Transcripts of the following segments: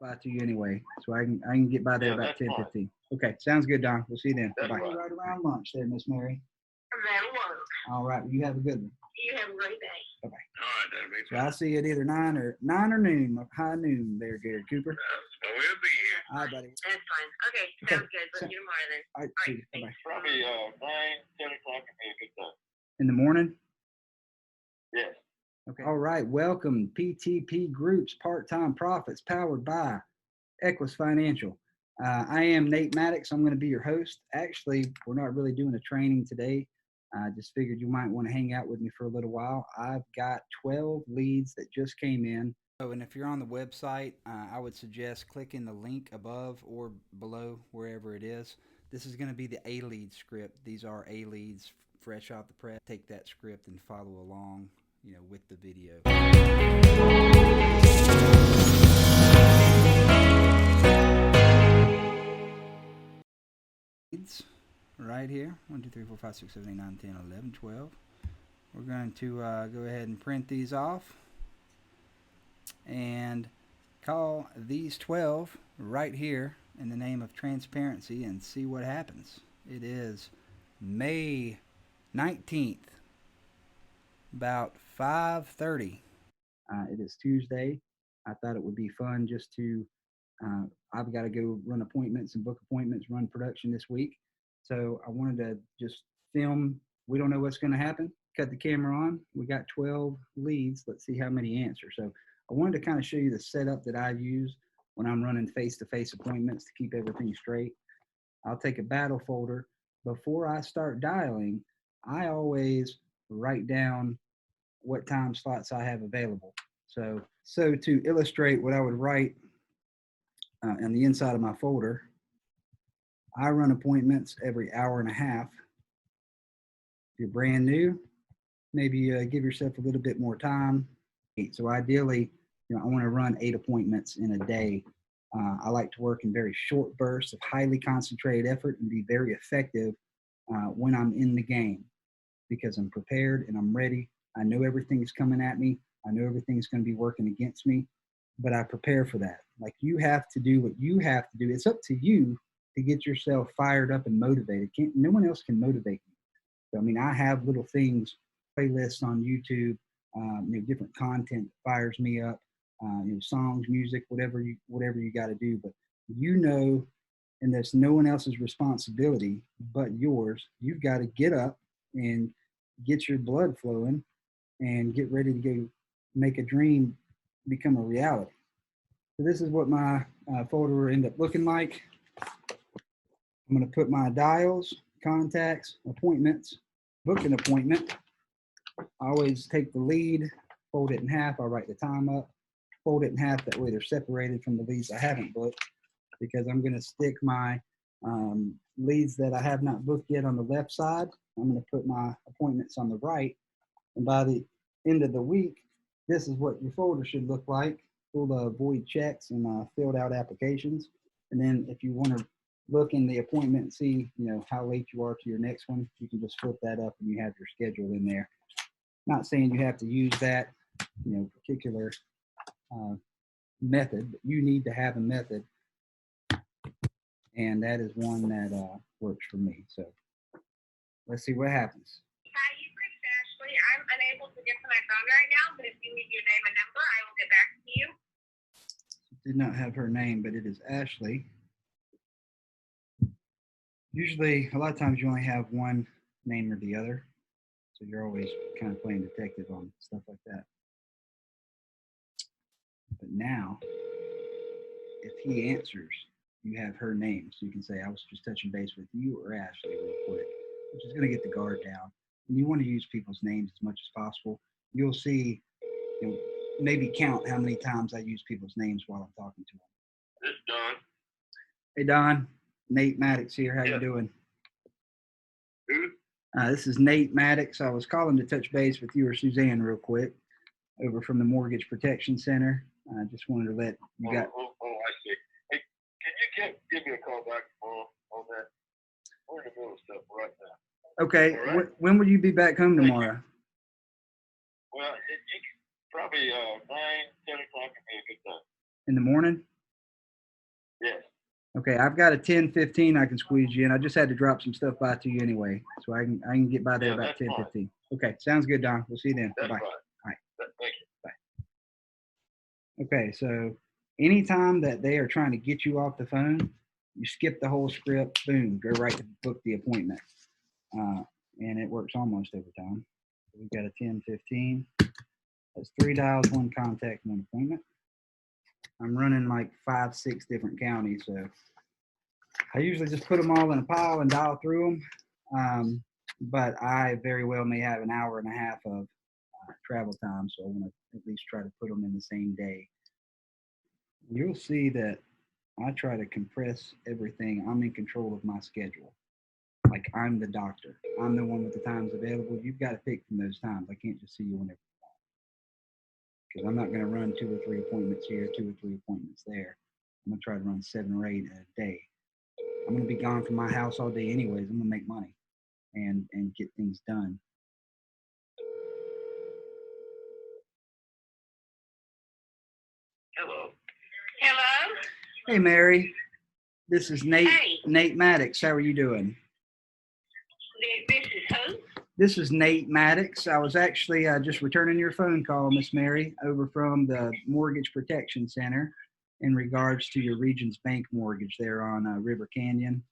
Fly to you anyway, so I can get by there about 10:15. Okay, sounds good, Don. We'll see you then. Bye. Right around lunch there, Miss Mary. That'll work. All right. Well, you have a good one. You have a great day. Bye bye. All right, that'll be So I see you at either nine or noon, high noon there, Gary Cooper. Well, we'll be here. All right, buddy. That's fine. Okay, sounds good. Let's see you tomorrow then. All right, see you. Bye bye. Probably 9, 10 o'clock would be a good time. In the morning. Yes. Okay. All right. Welcome, PTP Groups, Part-Time Profits, powered by Equus Financial. I am Nate Maddox. I'm going to be your host. Actually, we're not really doing a training today. I just figured you might want to hang out with me for a little while. I've got 12 leads that just came in. Oh, and if you're on the website, I would suggest clicking the link above or below, wherever it is. This is going to be the A-lead script. These are A-leads fresh off the press. Take that script and follow along, with the video. Right here, 1, 2, 3, 4, 5, 6, 7, 8, 9, 10, 11, 12. We're going to go ahead and print these off and call these 12 right here in the name of transparency and see what happens. It is May 19th, about 5:30. It is Tuesday. I thought it would be fun just to, I've got to go run appointments and book appointments, run production this week. So I wanted to just film. We don't know what's going to happen. Cut the camera on. We got 12 leads. Let's see how many answer. So I wanted to kind of show you the setup that I use when I'm running face-to-face appointments to keep everything straight. I'll take a battle folder. Before I start dialing, I always write down what time slots I have available. So to illustrate what I would write on the inside of my folder, I run appointments every hour and a half. If you're brand new, maybe give yourself a little bit more time. So ideally, I want to run 8 appointments in a day. I like to work in very short bursts of highly concentrated effort and be very effective when I'm in the game, because I'm prepared and I'm ready. I know everything's coming at me. I know everything's going to be working against me, but I prepare for that. Like, you have to do what you have to do. It's up to you to get yourself fired up and motivated. No one else can motivate you. So, I have little things, playlists on YouTube, different content that fires me up, songs, music, whatever you got to do. But and that's no one else's responsibility but yours. You've got to get up and get your blood flowing and get ready to go make a dream become a reality. So this is what my folder will end up looking like. I'm going to put my dials, contacts, appointments, book an appointment. I always take the lead, fold it in half. I'll write the time up, fold it in half. That way they're separated from the leads I haven't booked, because I'm going to stick my leads that I have not booked yet on the left side. I'm going to put my appointments on the right. And by the end of the week, this is what your folder should look like, full of void checks and filled out applications. And then if you want to look in the appointment and see, how late you are to your next one, you can just flip that up and you have your schedule in there. Not saying you have to use that, particular method, but you need to have a method. And that is one that works for me. So let's see what happens. Hi, you've reached Ashley. I'm unable to get to my phone right now, but if you need your name and number, I will get back to you. Did not have her name, but it is Ashley. Usually, a lot of times you only have one name or the other. So you're always kind of playing detective on stuff like that. But now, if he answers, you have her name. So you can say, I was just touching base with you or Ashley real quick, which is going to get the guard down. And you want to use people's names as much as possible. You'll see, maybe count how many times I use people's names while I'm talking to them. This is Don. Hey, Don. Nate Maddox here. How you doing? Who? This is Nate Maddox. I was calling to touch base with you or Suzanne real quick over from the Mortgage Protection Center. I just wanted to let you got. I see. Hey, can you give me a call back tomorrow on that? We're in the middle of stuff right now. Okay. Right. When will you be back home tomorrow? Well, you probably 9, 10 o'clock would be a good time. In the morning? Okay, I've got a 10:15 I can squeeze you in. I just had to drop some stuff by to you anyway, so I can get by there Yeah, about that's fine. 10:15. Okay, sounds good, Don. We'll see you then. That's Bye-bye. fine. All right. Thank you. Okay, so anytime that they are trying to get you off the phone, you skip the whole script, boom, go right to book the appointment. And it works almost every time. We've got a 10:15. That's 3 dials, 1 contact, 1 appointment. I'm running like 5, 6 different counties, so I usually just put them all in a pile and dial through them. But I very well may have an hour and a half of travel time, so I want to at least try to put them in the same day. You'll see that I try to compress everything. I'm in control of my schedule. Like I'm the doctor. I'm the one with the times available. You've got to pick from those times. I can't just see you whenever you want because I'm not going to run 2 or 3 appointments here, 2 or 3 appointments there. I'm going to try to run 7 or 8 in a day. I'm going to be gone from my house all day anyways. I'm going to make money and get things done. Hello. Hello. Hey Mary, this is Nate. Hey. Nate Maddox. How are you doing? This is who? This is Nate Maddox. I was actually just returning your phone call, Miss Mary, over from the Mortgage Protection Center in regards to your Regions Bank mortgage there on River Canyon.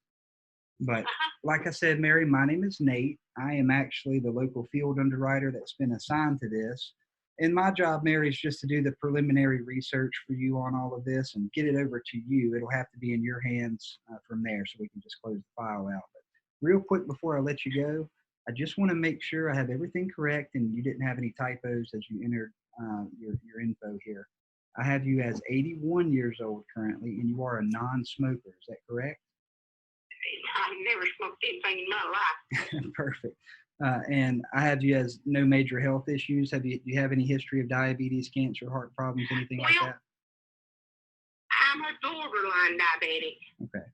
But like I said, Mary, my name is Nate. I am actually the local field underwriter that's been assigned to this. And my job, Mary, is just to do the preliminary research for you on all of this and get it over to you. It'll have to be in your hands from there so we can just close the file out. But real quick before I let you go, I just want to make sure I have everything correct and you didn't have any typos as you entered your info here. I have you as 81 years old currently, and you are a non-smoker. Is that correct? I've never smoked anything in my life. Perfect. And I have you as no major health issues. Do you have any history of diabetes, cancer, heart problems, anything like that? I'm a borderline diabetic. Okay.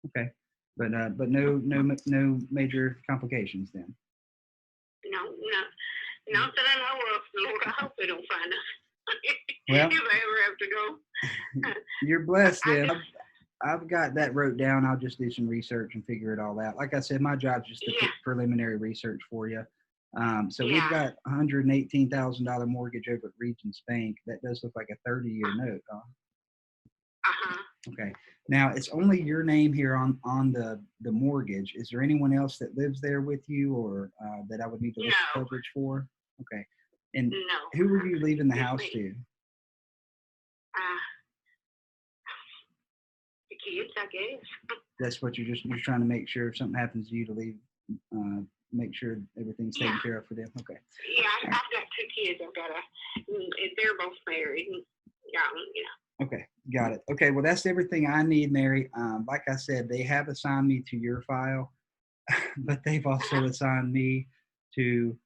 Okay. But no major complications then. No, not that I know of. Lord, I hope they don't find us. Well, if I ever have to go. You're blessed then. I've got that wrote down. I'll just do some research and figure it all out. Like I said, my job's just to put preliminary research for you. We've got $118,000 mortgage over at Regions Bank. That does look like a 30-year note, huh? Uh-huh. Okay. Now it's only your name here on the mortgage. Is there anyone else that lives there with you, or that I would need to look at coverage for? Okay. And who were you leaving the house to? The kids, I guess. That's what you're trying to make sure if something happens to you to leave, make sure everything's taken care of for them. Okay. Yeah, I've got 2 kids. They're both married. Okay, got it. Okay, well that's everything I need, Mary. Like I said, they have assigned me to your file, but they've also assigned me to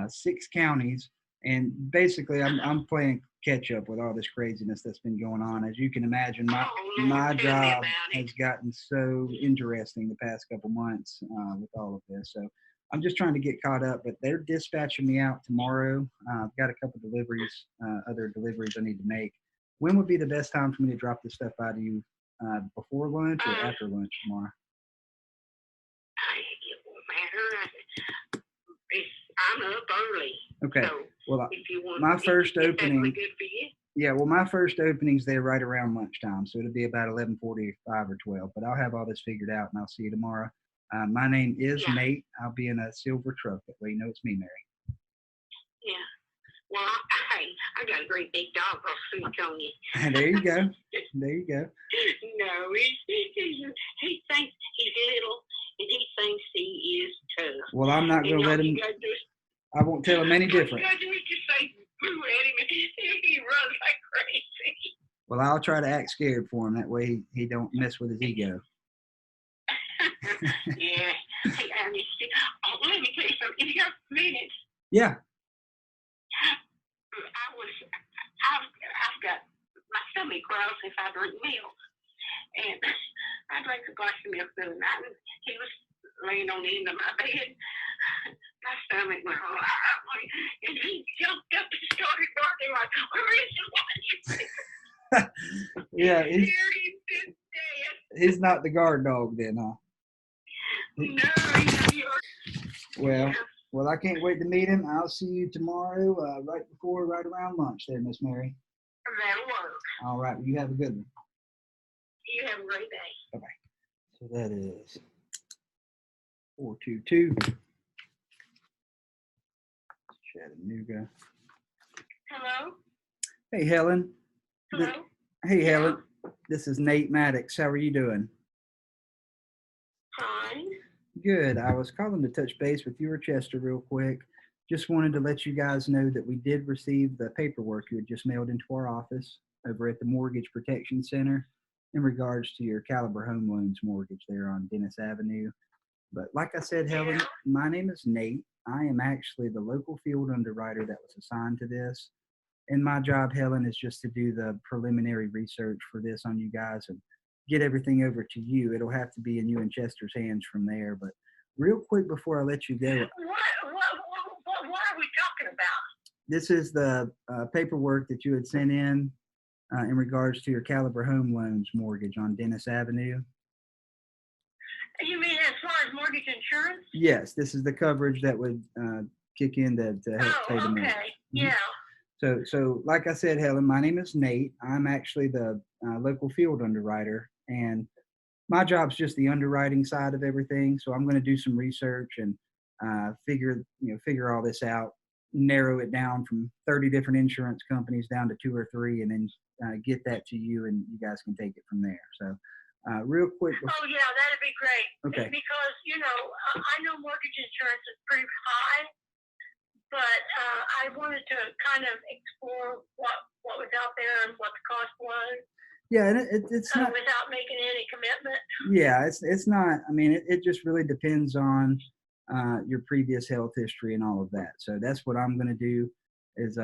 6 counties, and basically I'm playing catch up with all this craziness that's been going on. As you can imagine, my job has gotten so interesting the past couple months with all of this. So I'm just trying to get caught up, but they're dispatching me out tomorrow. I've got a couple deliveries, other deliveries I need to make. When would be the best time for me to drop this stuff by to you? Before lunch or after lunch tomorrow? It won't matter. I'm up early. Okay. So well, if you want, my first opening. Good for you. Yeah. Well, my first opening's there right around lunchtime, so it'll be about 11:45 or 12. But I'll have all this figured out, and I'll see you tomorrow. My name is Nate. I'll be in a silver truck. That way, you know it's me, Mary. Yeah. Well, I got a great big dog I'll sneak on you. There you go. There you go. No, he thinks he's little, and he thinks he is tough. Well, I'm not going to let him. I won't tell him any different. You got to just say boo at him, and he runs like crazy. Well, I'll try to act scared for him. That way he don't mess with his ego. Yeah. Hey, Ernest, let me tell you something. If you got minutes. Yeah. I've got my stomach growls if I drink milk, and I drank a glass of milk the other night, and he was laying on the end of my bed. My stomach went, and he jumped up and started barking like, where is the one? Yeah, He's not the guard dog then, huh? No, he's yours. Well, Yeah, well, I can't wait to meet him. I'll see you tomorrow, right around lunch there, Miss Mary. that'll work. All right, you have a good one. You have a great day. Bye-bye. So that is 422 Chattanooga. Hello? Hey, Helen. Hello? Hey, Yeah. Helen. This is Nate Maddox. How are you doing? Fine. Good. I was calling to touch base with you or Chester real quick. Just wanted to let you guys know that we did receive the paperwork you had just mailed into our office over at the Mortgage Protection Center in regards to your Caliber Home Loans mortgage there on Dennis Avenue. But like I said, Helen, Yeah. my name is Nate. I am actually the local field underwriter that was assigned to this. And my job, Helen, is just to do the preliminary research for this on you guys and get everything over to you. It'll have to be in you and Chester's hands from there. But real quick before I let you go, What are we talking about? this is the paperwork that you had sent in regards to your Caliber Home Loans mortgage on Dennis Avenue. You mean as far as mortgage insurance? Yes, this is the coverage that would kick in to help pay the mortgage. Okay. Yeah. So like I said, Helen, my name is Nate. I'm actually the local field underwriter, and my job's just the underwriting side of everything. So I'm going to do some research and figure all this out, narrow it down from 30 different insurance companies down to 2 or 3, and then get that to you, and you guys can take it from there. So real quick. Oh, yeah, that'd be great. Okay. Because, I know mortgage insurance is pretty high, but I wanted to kind of explore what was out there and what the cost was. Yeah, and it's not without making any commitment. Yeah, it's not. I mean, it just really depends on your previous health history and all of that. So that's what I'm going to do is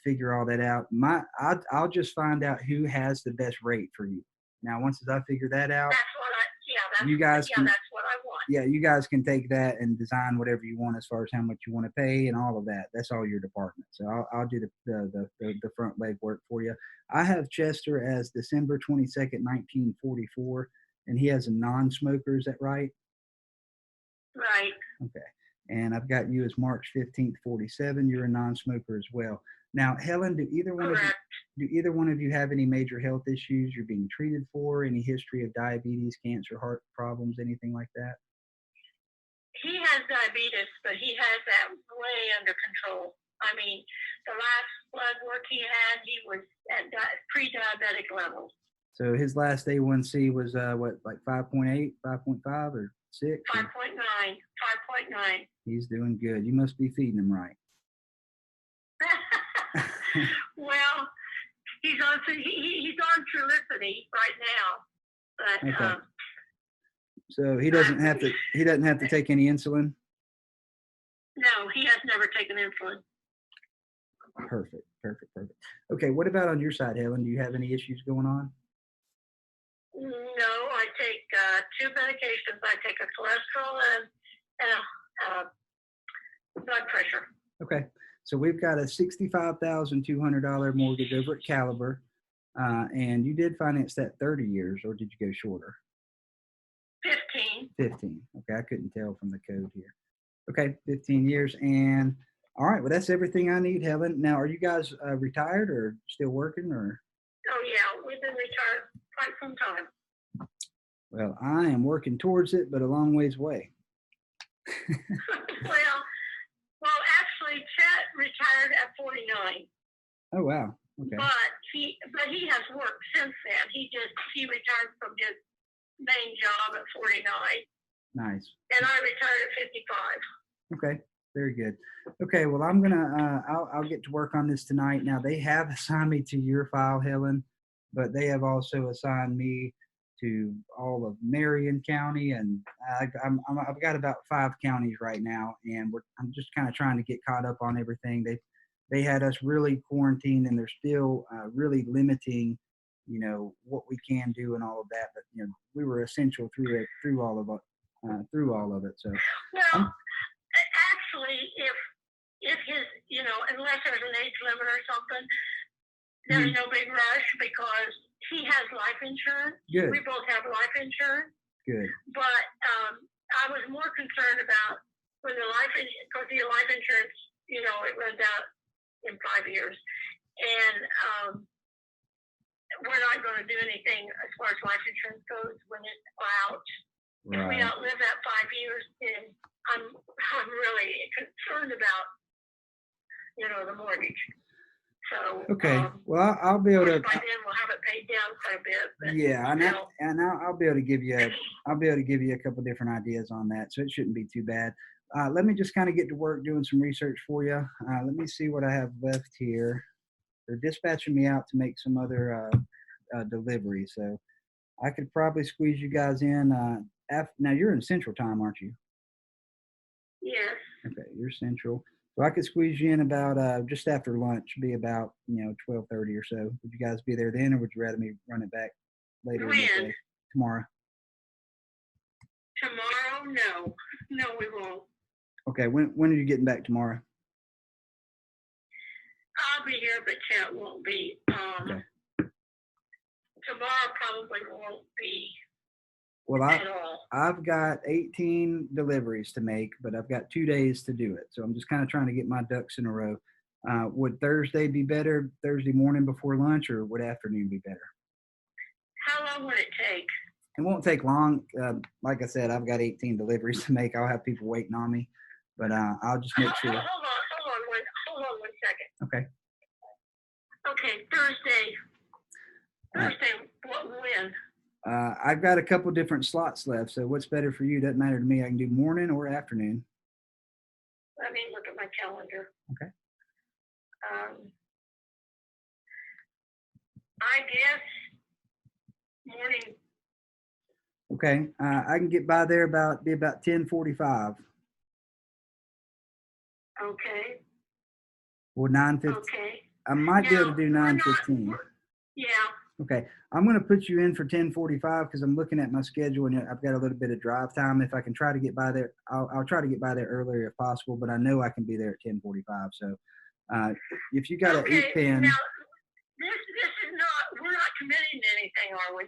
figure all that out. I'll just find out who has the best rate for you. Now, once I figure that out, you guys can, that's what I want. Yeah, you guys can take that and design whatever you want as far as how much you want to pay and all of that. That's all your department. So I'll do the front leg work for you. I have Chester as December 22nd, 1944, and he has a non-smoker. Is that right? Right. Okay. And I've got you as March 15th, 47. You're a non-smoker as well. Now, Helen, do either one of you have any major health issues you're being treated for? Any history of diabetes, cancer, heart problems, anything like that? He has diabetes, but he has that way under control. I mean, the last blood work he had, he was at pre-diabetic levels. So his last A1C was like 5.8, 5.5, or 6? 5.9. 5.9. He's doing good. You must be feeding him right. Well, he's on Trulicity right now, but okay. So he doesn't have to take any insulin? No, he has never taken insulin. Perfect. Okay, what about on your side, Helen? Do you have any issues going on? No, I take 2 medications. I take a cholesterol and a blood pressure. Okay, so we've got a $65,200 mortgage over at Caliber, and you did finance that 30 years, or did you go shorter? 15. 15. Okay, I couldn't tell from the code here. Okay, 15 years, and all right. Well, that's everything I need, Helen. Now, are you guys retired or still working, or? Oh yeah, we've been retired quite some time. Well, I am working towards it, but a long ways away. well, actually, Chet retired at 49. Oh wow. Okay. But he has worked since then. He retired from his main job at 49. Nice. And I retired at 55. Okay. Very good. Okay. Well, I'm gonna I'll get to work on this tonight. Now they have assigned me to your file, Helen, but they have also assigned me to all of Marion County, and I've got about 5 counties right now, and I'm just kind of trying to get caught up on everything. They had us really quarantined, and they're still really limiting, what we can do and all of that. But we were essential through all of it. So well, actually, if his unless there's an age limit or something, There's no big rush because he has life insurance. Good. We both have life insurance. Good. But I was more concerned about when the because the life insurance, you know, it runs out in 5 years. And we're not going to do anything as far as life insurance goes when it's out. Right. If we outlive that 5 years, then I'm really concerned about, you know, the mortgage. So okay, well, I'll be able to. By then, we'll have it paid down quite a bit. But yeah, and I'll be able to give you. I'll be able to give you a couple different ideas on that, so it shouldn't be too bad. Let me just kind of get to work doing some research for you. Let me see what I have left here. They're dispatching me out to make some other delivery, so I could probably squeeze you guys in. Now you're in Central Time, aren't you? Yes. Okay, you're Central. So I could squeeze you in about just after lunch, be about 12:30 or so. Would you guys be there then, or would you rather me run it back later? When? Tomorrow. Tomorrow? No, we won't. Okay, when are you getting back tomorrow? I'll be here, but Chet won't be. Okay. Tomorrow probably won't be. Well, I've got 18 deliveries to make, but I've got 2 days to do it. So I'm just kind of trying to get my ducks in a row. Would Thursday be better, Thursday morning before lunch, or would afternoon be better? How long would it take? It won't take long. Like I said, I've got 18 deliveries to make. I'll have people waiting on me, but I'll just make sure. Hold on one second. Okay. Okay, Thursday. When? I've got a couple different slots left, so what's better for you? Doesn't matter to me. I can do morning or afternoon. Let me look at my calendar. Okay. I guess morning. Okay. I can get by there about 10:45. Okay. Or 9:15. Okay. I might be able to do 9:15. Yeah. Okay, I'm going to put you in for 10:45 because I'm looking at my schedule and I've got a little bit of drive time. If I can try to get by there, I'll try to get by there earlier if possible. But I know I can be there at 10:45. So if you got an 8:10. Now, this is not. We're not committing to anything, are we?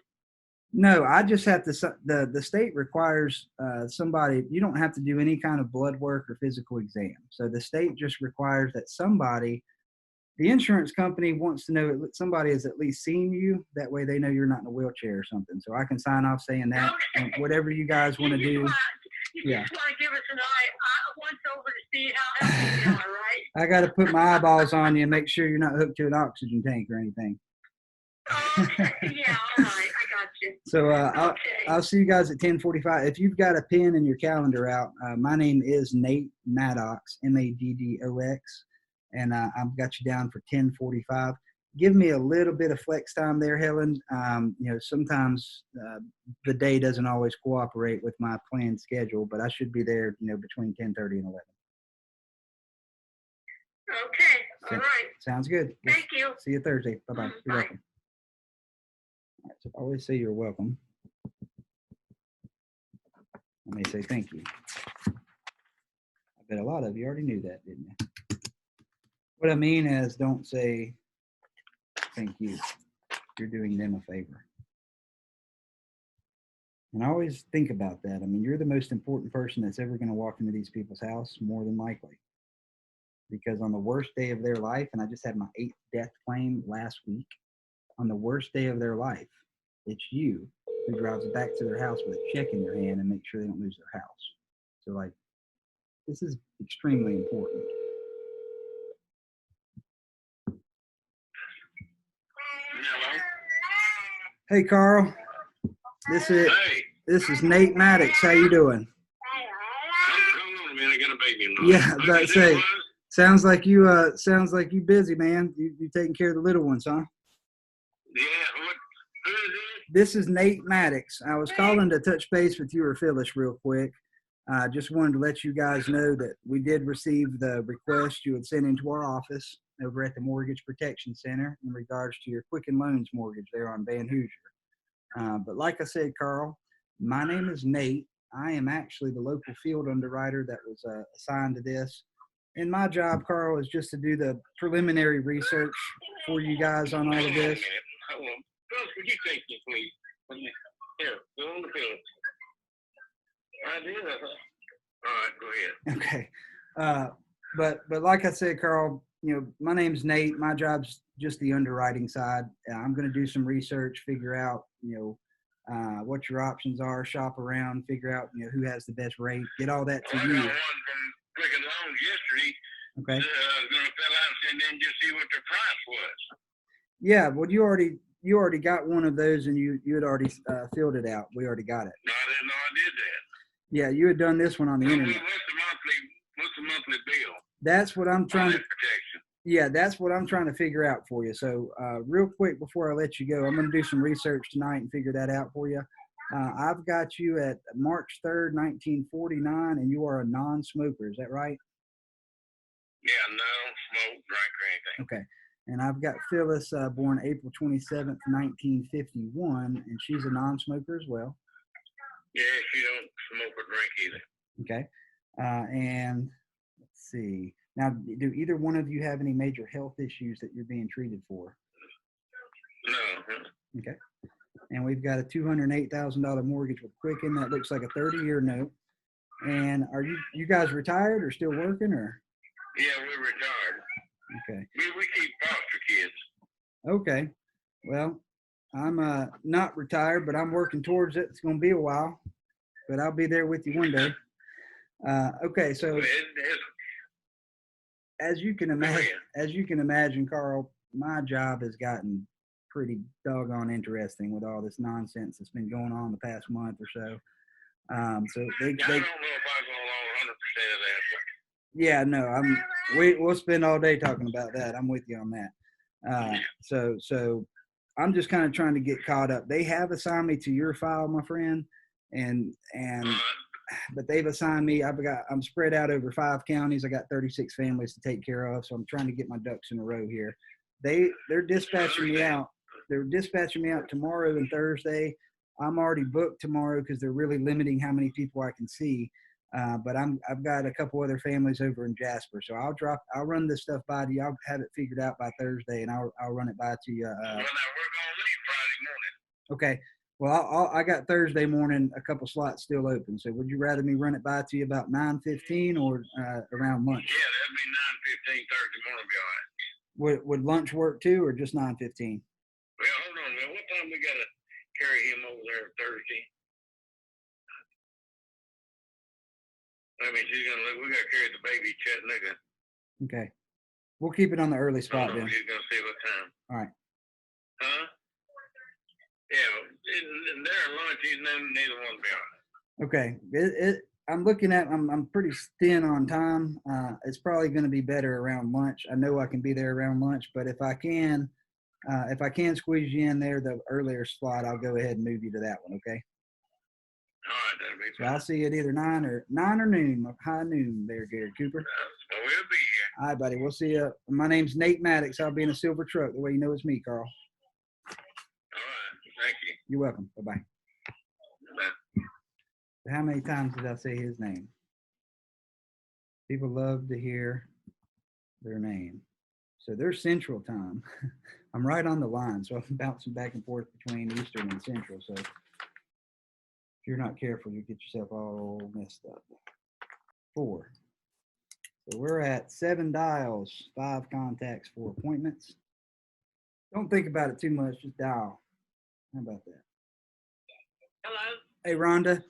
No, I just have to. The state requires somebody. You don't have to do any kind of blood work or physical exam. So the state just requires that somebody. The insurance company wants to know that somebody has at least seen you. That way they know you're not in a wheelchair or something. So I can sign off saying that. Okay. And whatever you guys want to do. You just want to give us an eye once over to see how healthy you are, right? I got to put my eyeballs on you and make sure you're not hooked to an oxygen tank or anything. Okay. Yeah, all right. I got you. So I'll see you guys at 10:45. If you've got a pen and your calendar out, my name is Nate Maddox, Maddox. And I've got you down for 10:45. Give me a little bit of flex time there, Helen. Sometimes the day doesn't always cooperate with my planned schedule, but I should be there, between 10:30 and 11. Okay. All right. Sounds good. Thank you. See you Thursday. Bye-bye. You're Bye. welcome. All right, so always say you're welcome. I may say thank you. I bet a lot of you already knew that, didn't you? What I mean is, don't say thank you. You're doing them a favor. And I always think about that. I mean, you're the most important person that's ever going to walk into these people's house, more than likely. Because on the worst day of their life, and I just had my 8th death claim last week, on the worst day of their life, it's you who drives back to their house with a check in your hand and make sure they don't lose their house. So, this is extremely important. Hey, Carl. This is Nate Maddox. How you doing? Hold on, man. I got a baby. Yeah, but say, sounds like you busy, man. You taking care of the little ones, huh? Yeah. Who is this? This is Nate Maddox. I was calling to touch base with you or Phyllis real quick. I just wanted to let you guys know that we did receive the request you had sent into our office over at the Mortgage Protection Center in regards to your Quicken Loans mortgage there on Van Hoosier. But like I said, Carl, my name is Nate. I am actually the local field underwriter that was assigned to this. and my job, Carl, is just to do the preliminary research for you guys on all Hold of on a this. minute. Hold on. Phyllis, would you take this, please? Here, go on the Phyllis. I did. All right, go ahead. Okay. But like I said, Carl, my name's Nate. My job's just the underwriting side. I'm going to do some research, figure out, what your options are, shop around, figure out, who has the best rate, get all that to Well, I you. got one from Quicken Loans yesterday. Okay. I was going to fill out and then just see what the price was. Yeah. Well, you already got one of those, and you had already filled it out. We already got it. No, I didn't know I did that. Yeah, you had done this one on the internet. What's the monthly bill? That's what I'm trying to. Protection. Yeah, that's what I'm trying to figure out for you. So, real quick before I let you go, I'm going to do some research tonight and figure that out for you. I've got you at March 3rd, 1949, and you are a non-smoker. Is that right? Yeah, no smoke, drink, or anything. Okay. And I've got Phyllis, born April 27th, 1951, and she's a non-smoker as well. Yeah, she don't smoke or drink either. Okay. And let's see. Now, do either one of you have any major health issues that you're being treated for? No. Okay. And we've got a $208,000 mortgage with Quicken. That looks like a 30-year note. And are you guys retired or still working, or? Yeah, we're retired. Okay. We keep foster kids. Okay. Well, I'm not retired, but I'm working towards it. It's going to be a while, but I'll be there with you one day. Okay. So as you can imagine, Carl, my job has gotten pretty doggone interesting with all this nonsense that's been going on the past month or so. So I don't know if I go along 100% of that. Yeah, no, we'll spend all day talking about that. I'm with you on that. So I'm just kind of trying to get caught up. They have assigned me to your file, my friend, and but they've assigned me. I'm spread out over 5 counties. I got 36 families to take care of, so I'm trying to get my ducks in a row here. They're dispatching me out. They're dispatching me out tomorrow and Thursday. I'm already booked tomorrow because they're really limiting how many people I can see. But I've got a couple other families over in Jasper, so I'll run this stuff by to you. I'll have it figured out by Thursday, and I'll run it by to you. Well, now we're going to leave Friday morning. Okay. Well, I got Thursday morning a couple slots still open. So would you rather me run it by to you about 9:15 or around lunch? Yeah, that'd be 9:15 Thursday morning. Be all right. Would lunch work too, or just 9:15? Well, hold on. Now, what time we gotta carry him over there Thursday? I mean, we gotta carry the baby Chattanooga. Okay. We'll keep it on the early spot then. She's gonna see what time. All right. Huh? Yeah, and their lunch, neither one will be all right. Okay. I'm looking at. I'm pretty thin on time. It's probably going to be better around lunch. I know I can be there around lunch, but if I can squeeze you in there the earlier slot, I'll go ahead and move you to that one. Okay. All right, that'll be So fine. I'll see you at either 9 or noon, high noon there, Gary Cooper. Well, we'll be here. All right, buddy. We'll see you. My name's Nate Maddox. I'll be in a silver truck. The way you know it's me, Carl. All right, thank you. You're welcome. Bye-bye. Bye. How many times did I say his name? People love to hear their name. So they're Central Time. I'm right on the line, so I'm bouncing back and forth between Eastern and Central. So if you're not careful, you get yourself all messed up. 4. So we're at 7 dials, 5 contacts, 4 appointments. Don't think about it too much. Just dial. How about that? Hello? Hey, Rhonda.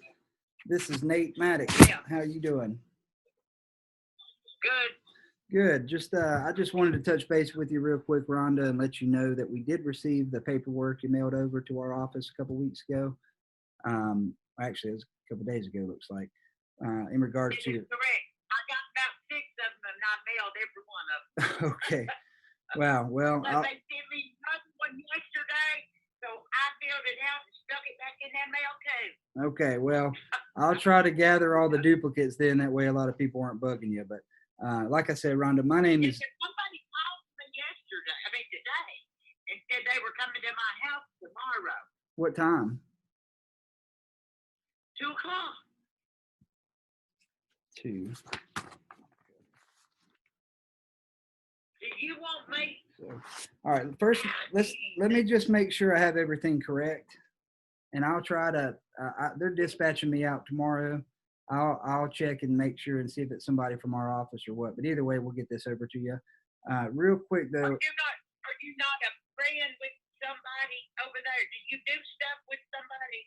This is Nate Maddox. Yeah. How you doing? Good. Good. I just wanted to touch base with you real quick, Rhonda, and let you know that we did receive the paperwork you mailed over to our office a couple weeks ago. Actually, it was a couple days ago, looks like, in regards This to. is correct. I got about 6 of them, and I mailed every one of them. Okay. Wow. Well, But they sent me another one yesterday, so I filled it out and stuck it back in that mail too. okay. Well, I'll try to gather all the duplicates then. That way, a lot of people aren't bugging you. But like I said, Rhonda, my name is. Somebody called me today, and said they were coming to my house tomorrow. What time? 2:00. 2. you want me? So, all right. First, let me just make sure I have everything correct, and I'll try to. They're dispatching me out tomorrow. I'll check and make sure and see if it's somebody from our office or what. But either way, we'll get this over to you. Real quick though. Are you not a friend with somebody over there? Do you do stuff with somebody?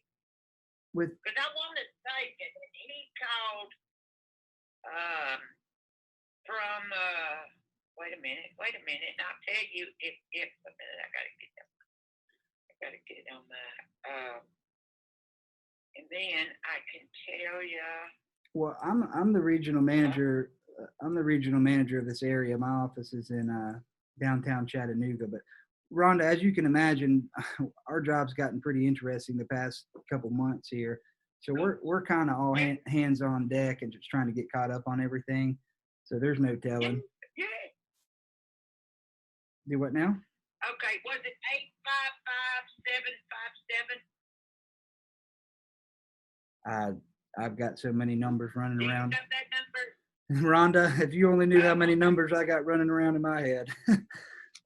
Because I want to say that he called from wait a minute, and I'll tell you if a minute I gotta get on my and then I can tell you. Well, I'm the regional manager. I'm the regional manager of this area. My office is in downtown Chattanooga. But Rhonda, as you can imagine, our job's gotten pretty interesting the past couple months here. So we're kind of all hands on deck and just trying to get caught up on everything. So there's no telling. Yeah. Do what now? Okay. Was it 855-757? I've got so many numbers running Do you around. know that number? Rhonda, if you only knew how many numbers I got running around in my head. Great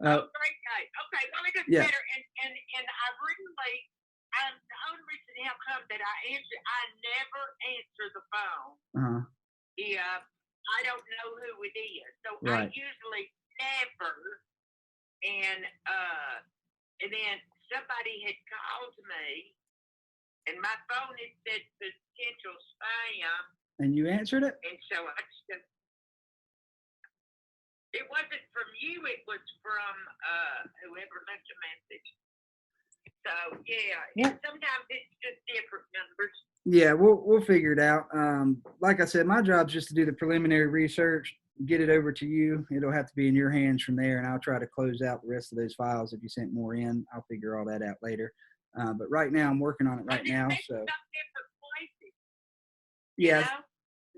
guy. Okay, well, it doesn't matter. And I really, the only reason how come that I never answer the phone. Uh-huh. Yeah, I don't know who it is, so right. I usually never. And then somebody had called me, and my phone had said potential spam. And you answered it? And so I just, it wasn't from you, it was from whoever left a message. So yeah, and sometimes it's just different numbers. Yeah, we'll figure it out. Like I said, my job's just to do the preliminary research, get it over to you. It'll have to be in your hands from there, and I'll try to close out the rest of those files. If you sent more in, I'll figure all that out later. But right now, I'm working on it right now. So yeah,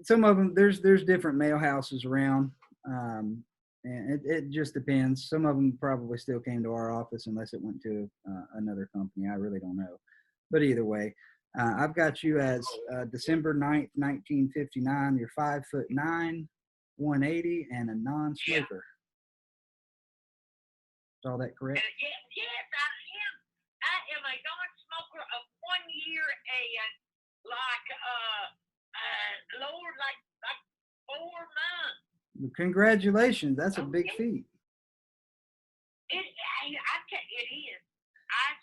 some of them there's different mail houses around, and it just depends. Some of them probably still came to our office unless it went to another company. I really don't know, but either way, I've got you as December 9th, 1959. You're 5'9", 180, and a non-smoker. Is all that correct? Yes, I am a non-smoker of 1 year and Lord, like 4 months. Well, congratulations. That's a big feat. It is. I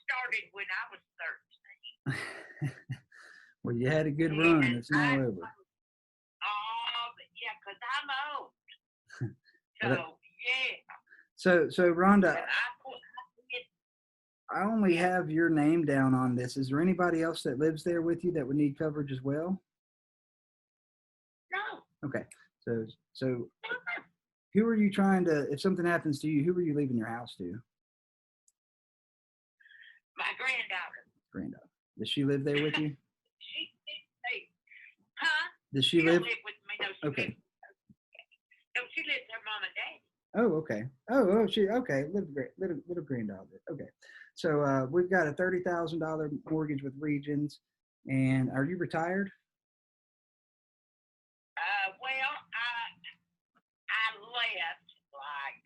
started when I was 13. Well, you had a good run. It's now over. Yeah, because I'm old. So Rhonda, I only have your name down on this. Is there anybody else that lives there with you that would need coverage as well? No. Okay. So who are you trying to, if something happens to you, who are you leaving your house to? My granddaughter. Does she live there with you? Huh? Does she live? With me. No, she okay. No, she lives with her mom and dad. Oh, okay. Little granddaughter. Okay. So we've got a $30,000 mortgage with Regions, and are you retired? Well, I left like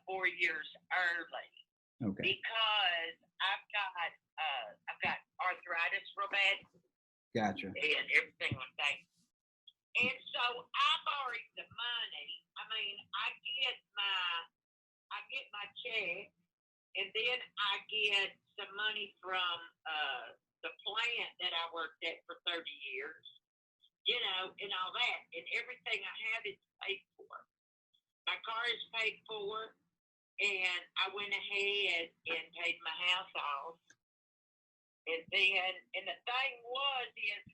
4 years early. Okay. Because I've got arthritis real bad. Gotcha. And everything like that. And so I borrowed the money. I mean, I get my check, and then I get some money from the plant that I worked at for 30 years, and all that. And everything I have is paid for. My car is paid for, and I went ahead and paid my house off. And then, and the thing is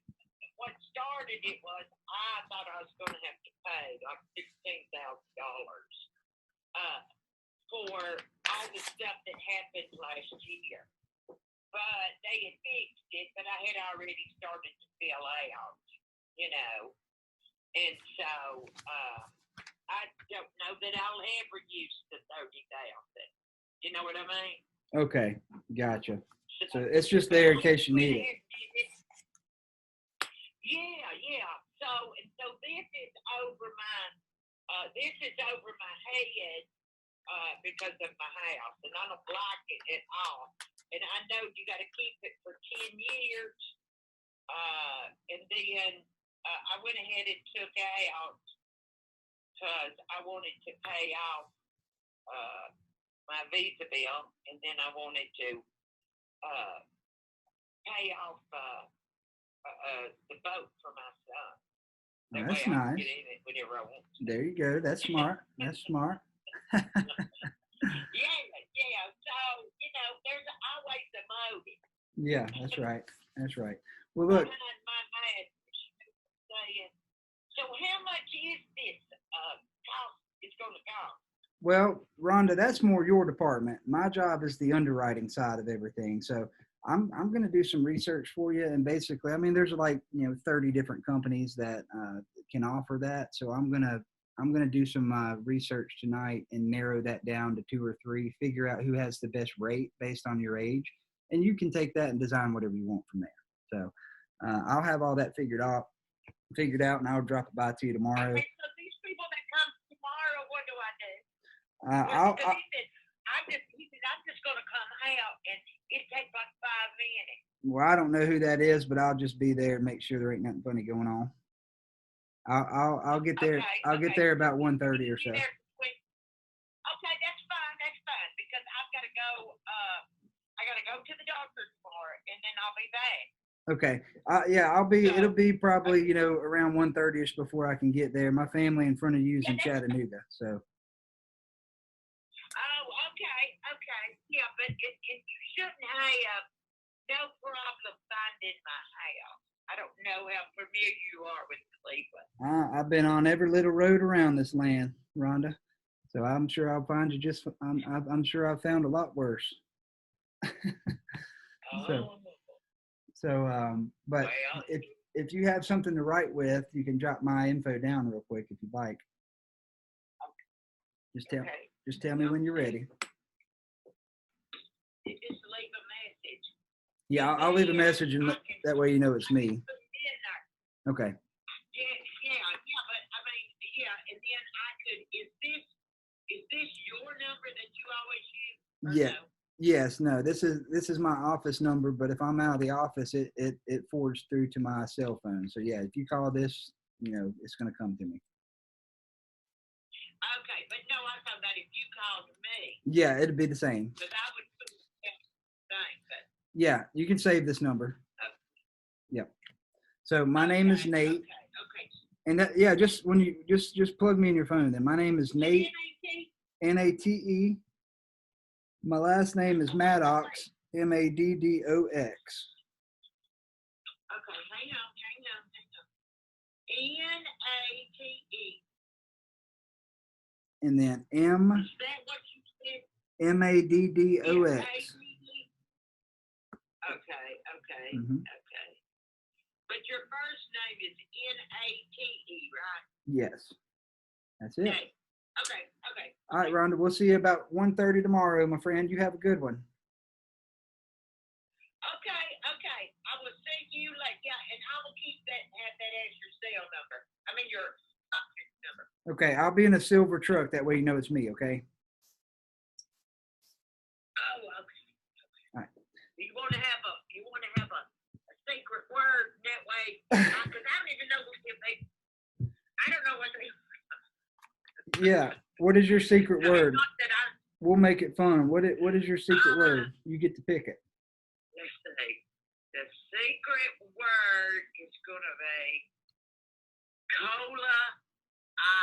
what started it was I thought I was going to have to pay like $16,000 for all the stuff that happened last year. But they had fixed it, but I had already started to fill out, And so I don't know that I'll ever use the $30,000. You know what I mean? Okay, gotcha. So it's just there in case you need it. Yeah. So this is over my head because of my house, and I don't like it at all. And I know you got to keep it for 10 years. And then I went ahead and took out because I wanted to pay off my visa bill, and then I wanted to pay off the boat for my son. That That's way I nice. can get in it whenever I want to. There you go. That's smart. That's smart. Yeah. So, there's always a motive. Yeah, that's right. That's right. Well, look. Behind my madness, saying, so how much is this cost? It's going to cost? Well, Rhonda, that's more your department. My job is the underwriting side of everything. So I'm going to do some research for you, and basically, I mean, there's like 30 different companies that can offer that. So I'm gonna do some research tonight and narrow that down to 2 or 3. Figure out who has the best rate based on your age, and you can take that and design whatever you want from there. So I'll have all that figured out, and I'll drop it by to you tomorrow. Okay, so these people that come tomorrow, what do I do? He said, I'm just going to come out, and it takes like 5 minutes. Well, I don't know who that is, but I'll just be there and make sure there ain't nothing funny going on. I'll get there. Okay, I'll get there about 1:30 or so. Okay, that's fine, because I've got to go. I got to go to the doctor tomorrow, and then I'll be back. Okay. Yeah, it'll be probably, around 1:30ish before I can get there. My family in front of you is in Chattanooga, so. Oh, okay. Yeah, but you shouldn't have no problem finding my house. I don't know how familiar you are with Cleveland. I've been on every little road around this land, Rhonda. So I'm sure I'll find you I'm sure I've found a lot worse. But if you have something to write with, you can drop my info down real quick if you'd like. Just tell me when you're ready. Just leave a message. Yeah, I'll leave a message, and that way you know it's me. Okay. Yeah, but I mean, and then I could. Is this your number that you always use? Yeah. No? Yes. No. This is my office number, but if I'm out of the office, it forwards through to my cell phone. So yeah, if you call this, it's going to come to me. Okay, but no, I'm talking about if you called me. Yeah, it'd be the same. Because I would put the same, but. Yeah, you can save this number. Okay. Yep. So my name is Nate. Okay. And just when you just plug me in your phone. Then my name is Nate. Nate. My last name is Maddox. Maddox. Okay, hang on. Nate. And then M. Is that what you said? Maddox. Okay. Mm-hmm. Okay. But your first name is Nate, right? Yes. That's it. Okay. All right, Rhonda. We'll see you about 1:30 tomorrow, my friend. You have a good one. Okay. I will see you later. Yeah, and I will have that as your cell number. I mean your office number. Okay, I'll be in a silver truck. That way you know it's me. Okay. Oh, okay. All right. You want to have a secret word that way, because I don't even know I don't know what they. Yeah. What is your secret word? Not that We'll make it fun. What is your secret word? You get to pick it. Let's see. The secret word is going to be cola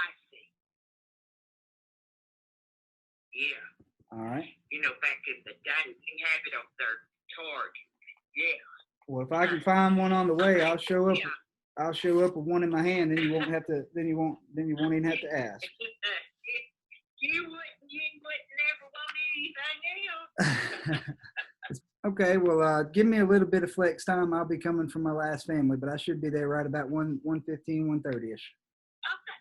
icy. Yeah. All right. Back in the day, we have it up there, Target. Yeah. Well, if I can find one on the way, I'll show up. Yeah. I'll show up with one in my hand. Then you won't have to. Then you won't even have to ask. You wouldn't never want anything else. Okay. Well, give me a little bit of flex time. I'll be coming from my last family, but I should be there right about 1:15, 1:30ish. Okay.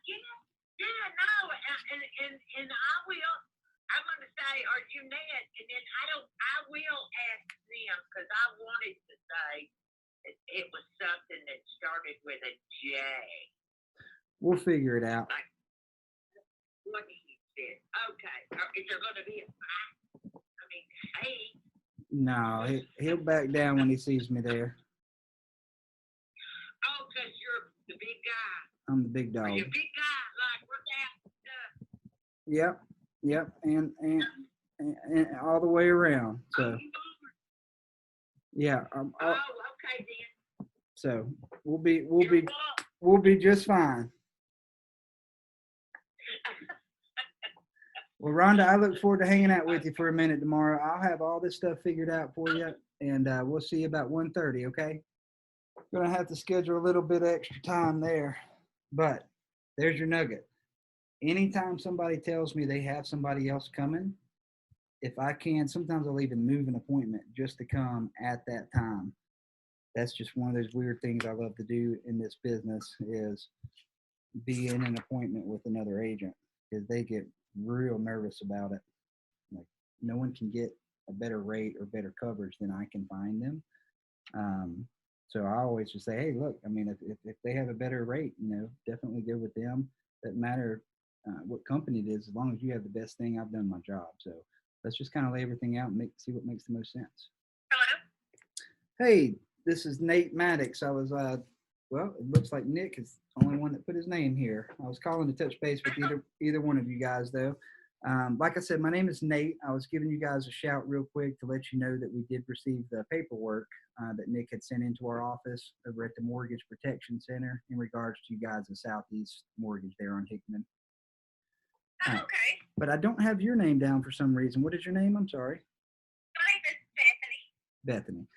Yeah. No, and I will. I'm going to say, are you Ned? And then I will ask them, because I wanted to say it was something that started with a J. We'll figure it out. Like, what do you it. Okay. Is there going to be a fight? I mean, hey. No, he'll back down when he sees me there. Oh, because you're the big guy. I'm the big dog. You're a big guy, like work out stuff. Yep, and all the way around. So yeah, oh, okay then. so we'll be just fine. Well, Rhonda, I look forward to hanging out with you for a minute tomorrow. I'll have all this stuff figured out for you, and we'll see you about 1:30. Okay? Gonna have to schedule a little bit of extra time there, but there's your nugget. Anytime somebody tells me they have somebody else coming, if I can, sometimes I'll even move an appointment just to come at that time. That's just one of those weird things I love to do in this business is be in an appointment with another agent because they get real nervous about it. Like no one can get a better rate or better coverage than I can find them. So I always just say, hey, look, I mean, if they have a better rate, definitely go with them. Doesn't matter what company it is, as long as you have the best thing, I've done my job. So let's just kind of lay everything out and see what makes the most sense. Hello? Hey, this is Nate Maddox. I was, well, it looks like Nick is the only one that put his name here. I was calling to touch base with either one of you guys, though. Like I said, my name is Nate. I was giving you guys a shout real quick to let you know that we did receive the paperwork that Nick had sent into our office over at the Mortgage Protection Center in regards to you guys in Southeast Mortgage there on Hickman. Okay. But I don't have your name down for some reason. What is your name? I'm sorry. My name is Bethany. Bethany.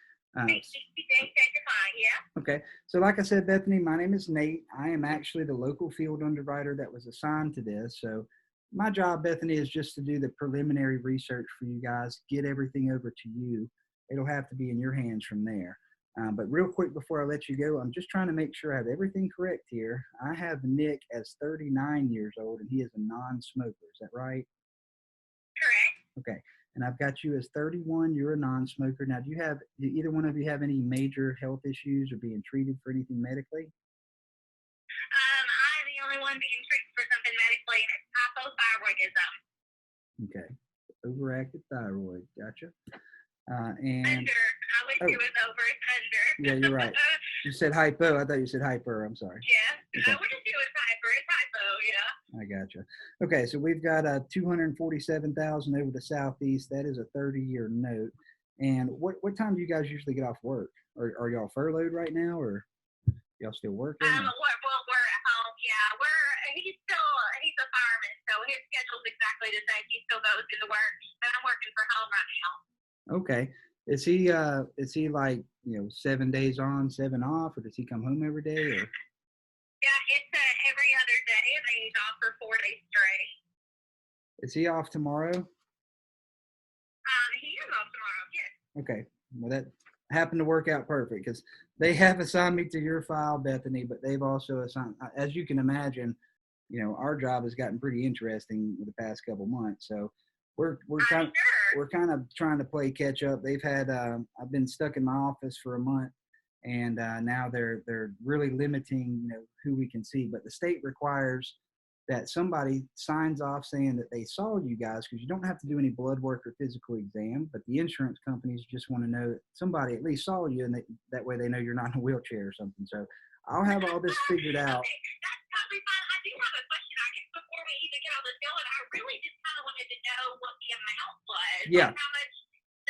Yeah. Okay. So like I said, Bethany, my name is Nate. I am actually the local field underwriter that was assigned to this. So my job, Bethany, is just to do the preliminary research for you guys, get everything over to you. It'll have to be in your hands from there. But real quick before I let you go, I'm just trying to make sure I have everything correct here. I have Nick as 39 years old, and he is a non-smoker. Is that right? Correct. Okay. And I've got you as 31. You're a non-smoker. Now, do either one of you have any major health issues or being treated for anything medically? I'm the only one being treated for something medically, and it's hypothyroidism. Okay. Overactive thyroid. Gotcha. And Under. I wish it was over. It's under. Yeah, you're right. You said hypo. I thought you said hyper. I'm sorry. Yeah. Okay. I wish it was hyper. It's hypo, yeah. I gotcha. Okay, so we've got a $247,000 over the Southeast. That is a 30-year note. And what time do you guys usually get off work? Are y'all furloughed right now, or y'all still working? We're at home. Yeah, he's a fireman, so his schedule's exactly the same. He still goes into work, but I'm working from home right now. Okay. Is he like 7 days on, 7 off, or does he come home every day? Or? Yeah, it's every other day, and then he's off for 4 days straight. Is he off tomorrow? He is off tomorrow. Yes. Okay. Well, that happened to work out perfect because they have assigned me to your file, Bethany, but they've also assigned, as you can imagine, our job has gotten pretty interesting the past couple months. So we're kind of trying to play catch up. They've had I've been stuck in my office for a month, and now they're really limiting who we can see. But the state requires that somebody signs off saying that they saw you guys, because you don't have to do any blood work or physical exam, but the insurance companies just want to know that somebody at least saw you, and that way they know you're not in a wheelchair or something. So I'll have all this figured out. Okay, that's totally fine. I do have a question. I guess before we even get all this going, I really just kind of wanted to know what the amount was. Yeah. Like how much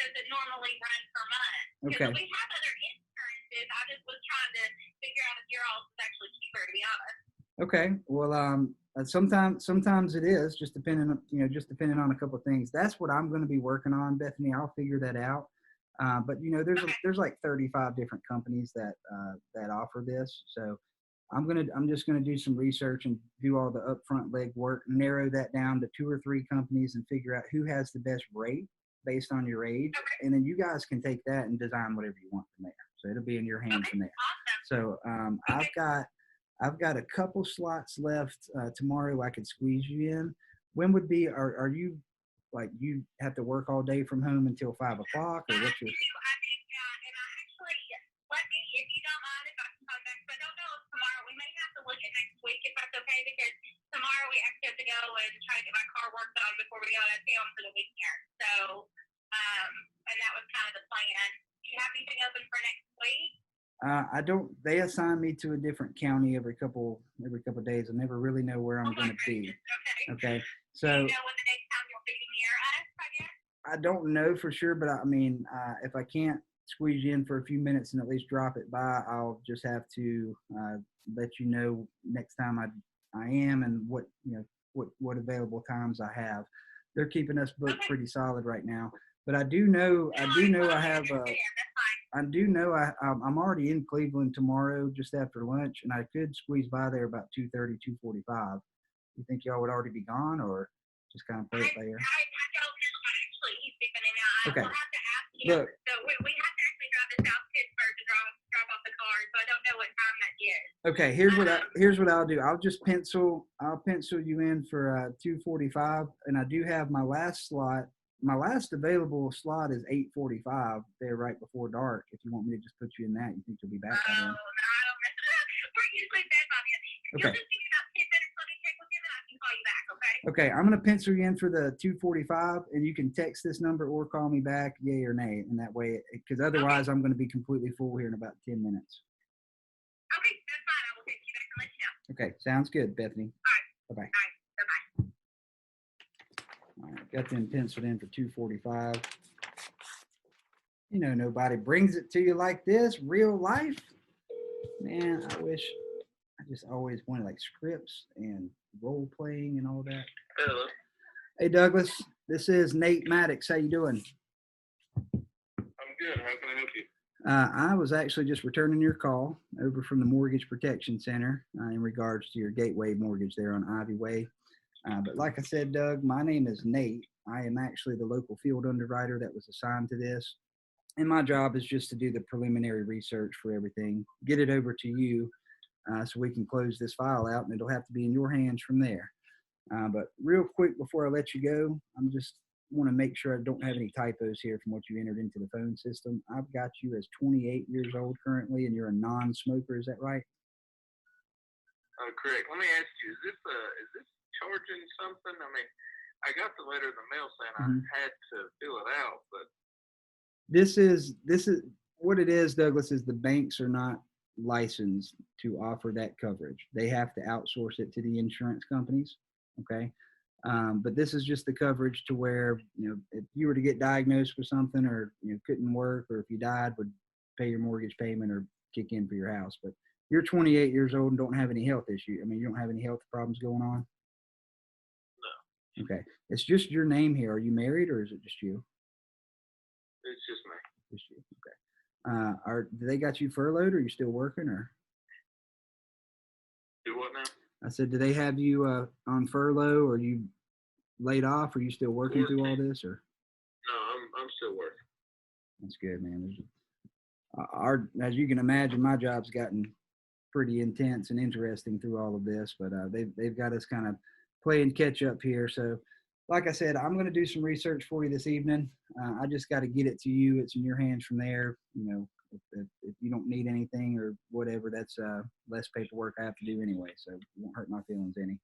does it normally run per month? Okay. Because we have other insurances. I just was trying to figure out if your all's is actually cheaper, to be honest. Okay. Well, sometimes it is just depending on a couple of things. That's what I'm going to be working on, Bethany. I'll figure that out. But there's like 35 different companies that offer this. So I'm just gonna do some research and do all the upfront legwork, narrow that down to 2 or 3 companies and figure out who has the best rate based on your age. Okay. And then you guys can take that and design whatever you want from there. So it'll be in your hands from there. Awesome. So I've got a couple slots left tomorrow I could squeeze you in. When would be, are you, like, you have to work all day from home until 5 o'clock, or what's your? I think, and I actually, let me, if you don't mind, if I can contact, but I don't know if tomorrow, we may have to look at next week if that's okay, because tomorrow we actually have to go and try to get my car worked on before we go out of town for the weekend. So, and that was kind of the plan. Do you have anything open for next week? I don't. They assign me to a different county every couple of days. I never really know where I'm going to be. Okay. Okay. Do So you know when the next time you'll be near us, I guess? I don't know for sure, but I mean, if I can't squeeze you in for a few minutes and at least drop it by, I'll just have to let you know next time I am and what what available times I have. They're keeping us booked pretty solid right now. But I do know I have I'm already in Cleveland tomorrow just after lunch, and I could squeeze by there about 2:30, 2:45. You think y'all would already be gone, or just kind of play it by ear? I don't know. Actually, he's sleeping in now. Okay. We'll have to ask him. Look. So we have to actually drive to South Pittsburgh to drop off the car. So I don't know what time that is. Okay, here's what I'll do. I'll pencil you in for 2:45, and I do have my last slot. My last available slot is 8:45 there right before dark. If you want me to just put you in that, you think you'll be back by then? No, I don't know. We're usually bed by then. Okay. You'll just give me about 10 minutes. Let me check with him, and I can call you back. Okay. Okay, I'm gonna pencil you in for the 2:45, and you can text this number or call me back, yay or nay, and that way, because otherwise I'm gonna be completely full here in about 10 minutes. Okay, that's fine. I will text you back and let you know. Okay, sounds good, Bethany. All right. Bye-bye. All right. Bye-bye. All right, got them penciled in for 2:45. You know, nobody brings it to you like this, real life. Man, I just always wanted like scripts and role playing and all that. Hello. Hey, Douglas, this is Nate Maddox. How you doing? I'm good. How can I help you? I was actually just returning your call over from the Mortgage Protection Center in regards to your Gateway mortgage there on Ivy Way. But like I said, Doug, my name is Nate. I am actually the local field underwriter that was assigned to this. And my job is just to do the preliminary research for everything, get it over to you so we can close this file out, and it'll have to be in your hands from there. But real quick before I let you go, I'm just want to make sure I don't have any typos here from what you entered into the phone system. I've got you as 28 years old currently, and you're a non-smoker. Is that right? Correct. Let me ask you: is this charging something? I mean, I got the letter in the mail saying I had to fill it out, but this is what it is, Douglas. Is the banks are not licensed to offer that coverage. They have to outsource it to the insurance companies. Okay. But this is just the coverage to where, if you were to get diagnosed with something or, couldn't work, or if you died, would pay your mortgage payment or kick in for your house. But you're 28 years old and don't have any health issue. I mean, you don't have any health problems going on? No. Okay. It's just your name here. Are you married or is it just you? It's just me. Just you. Okay. Do they got you furloughed, or are you still working, or? Do what now? I said, do they have you on furlough, or you laid off? Or are you still working through all this, or? No, I'm still working. That's good, man. As you can imagine, my job's gotten pretty intense and interesting through all of this, but they've got us kind of playing catch up here. So, like I said, I'm going to do some research for you this evening. I just got to get it to you. It's in your hands from there. If you don't need anything or whatever, that's less paperwork I have to do anyway, so it won't hurt my feelings any.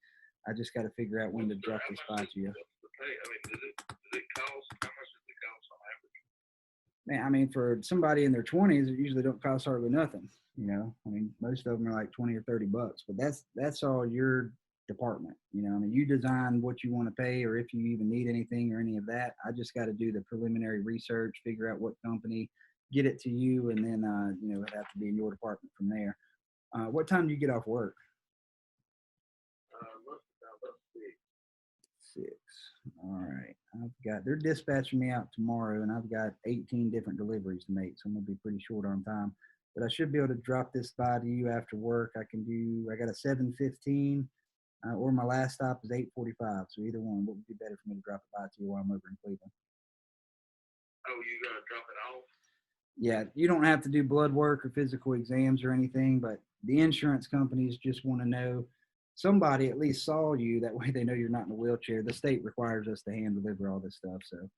I just got to figure out when to drop this by to you. I mean, does it cost? How much does it cost on average? Man, I mean, for somebody in their 20s, it usually don't cost hardly nothing. I mean, most of them are like $20 or $30, but that's all your department. I mean, you design what you want to pay, or if you even need anything or any of that. I just got to do the preliminary research, figure out what company, get it to you, and then it'd have to be in your department from there. What time do you get off work? About 6. All right. They're dispatching me out tomorrow, and I've got 18 different deliveries to make, so I'm gonna be pretty short on time. But I should be able to drop this by to you after work. I got a 7:15, or my last stop is 8:45. So either one, what would be better for me to drop it by to you while I'm over in Cleveland? Oh, you gotta drop it off? Yeah, you don't have to do blood work or physical exams or anything, but the insurance companies just want to know somebody at least saw you. That way they know you're not in a wheelchair. The state requires us to hand deliver all this stuff. So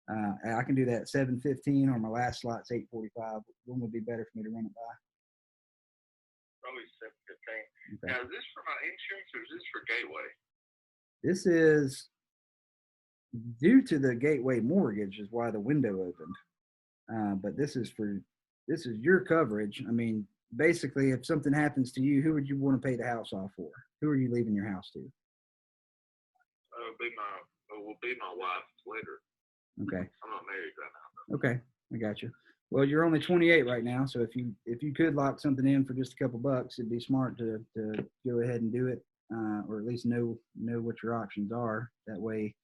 I can do that at 7:15, or my last slot's 8:45. When would be better for me to run it by? Probably 7:15. Okay. Now, is this for my insurance or is this for Gateway? This is due to the gateway mortgage is why the window opened. But this is your coverage. I mean, basically, if something happens to you, who would you want to pay the house off for? Who are you leaving your house to? Will be my wife later. Okay. I'm not married right now. Okay, I got you. Well, you're only 28 right now, so if you could lock something in for just a couple bucks, it'd be smart to go ahead and do it, or at least know what your options are. That way,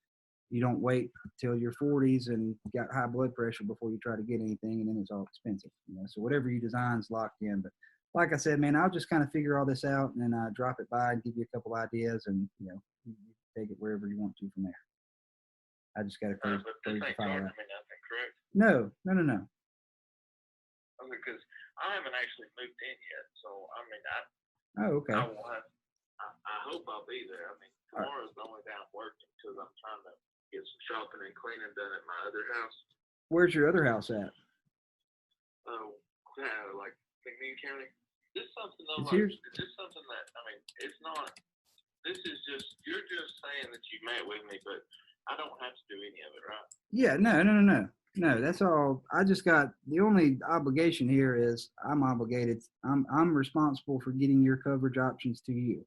you don't wait till your 40s and got high blood pressure before you try to get anything, and then it's all expensive. So whatever you design's locked in. But like I said, man, I'll just kind of figure all this out and then drop it by and give you a couple ideas, and you take it wherever you want to from there. I just got to But this ain't charging me nothing, correct? No. Okay, because I haven't actually moved in yet, so I mean, Oh, okay. I will have. I hope I'll be there. I mean, tomorrow's the only day I'm working because I'm trying to get some shopping and cleaning done at my other house. Where's your other house at? Like McNeil County. This is something though. It's Like, here. is this something that I mean? It's not. This is just you're just saying that you met with me, but I don't have to do any of it, right? Yeah, no. That's all. I just got the only obligation here is I'm obligated. I'm responsible for getting your coverage options to you.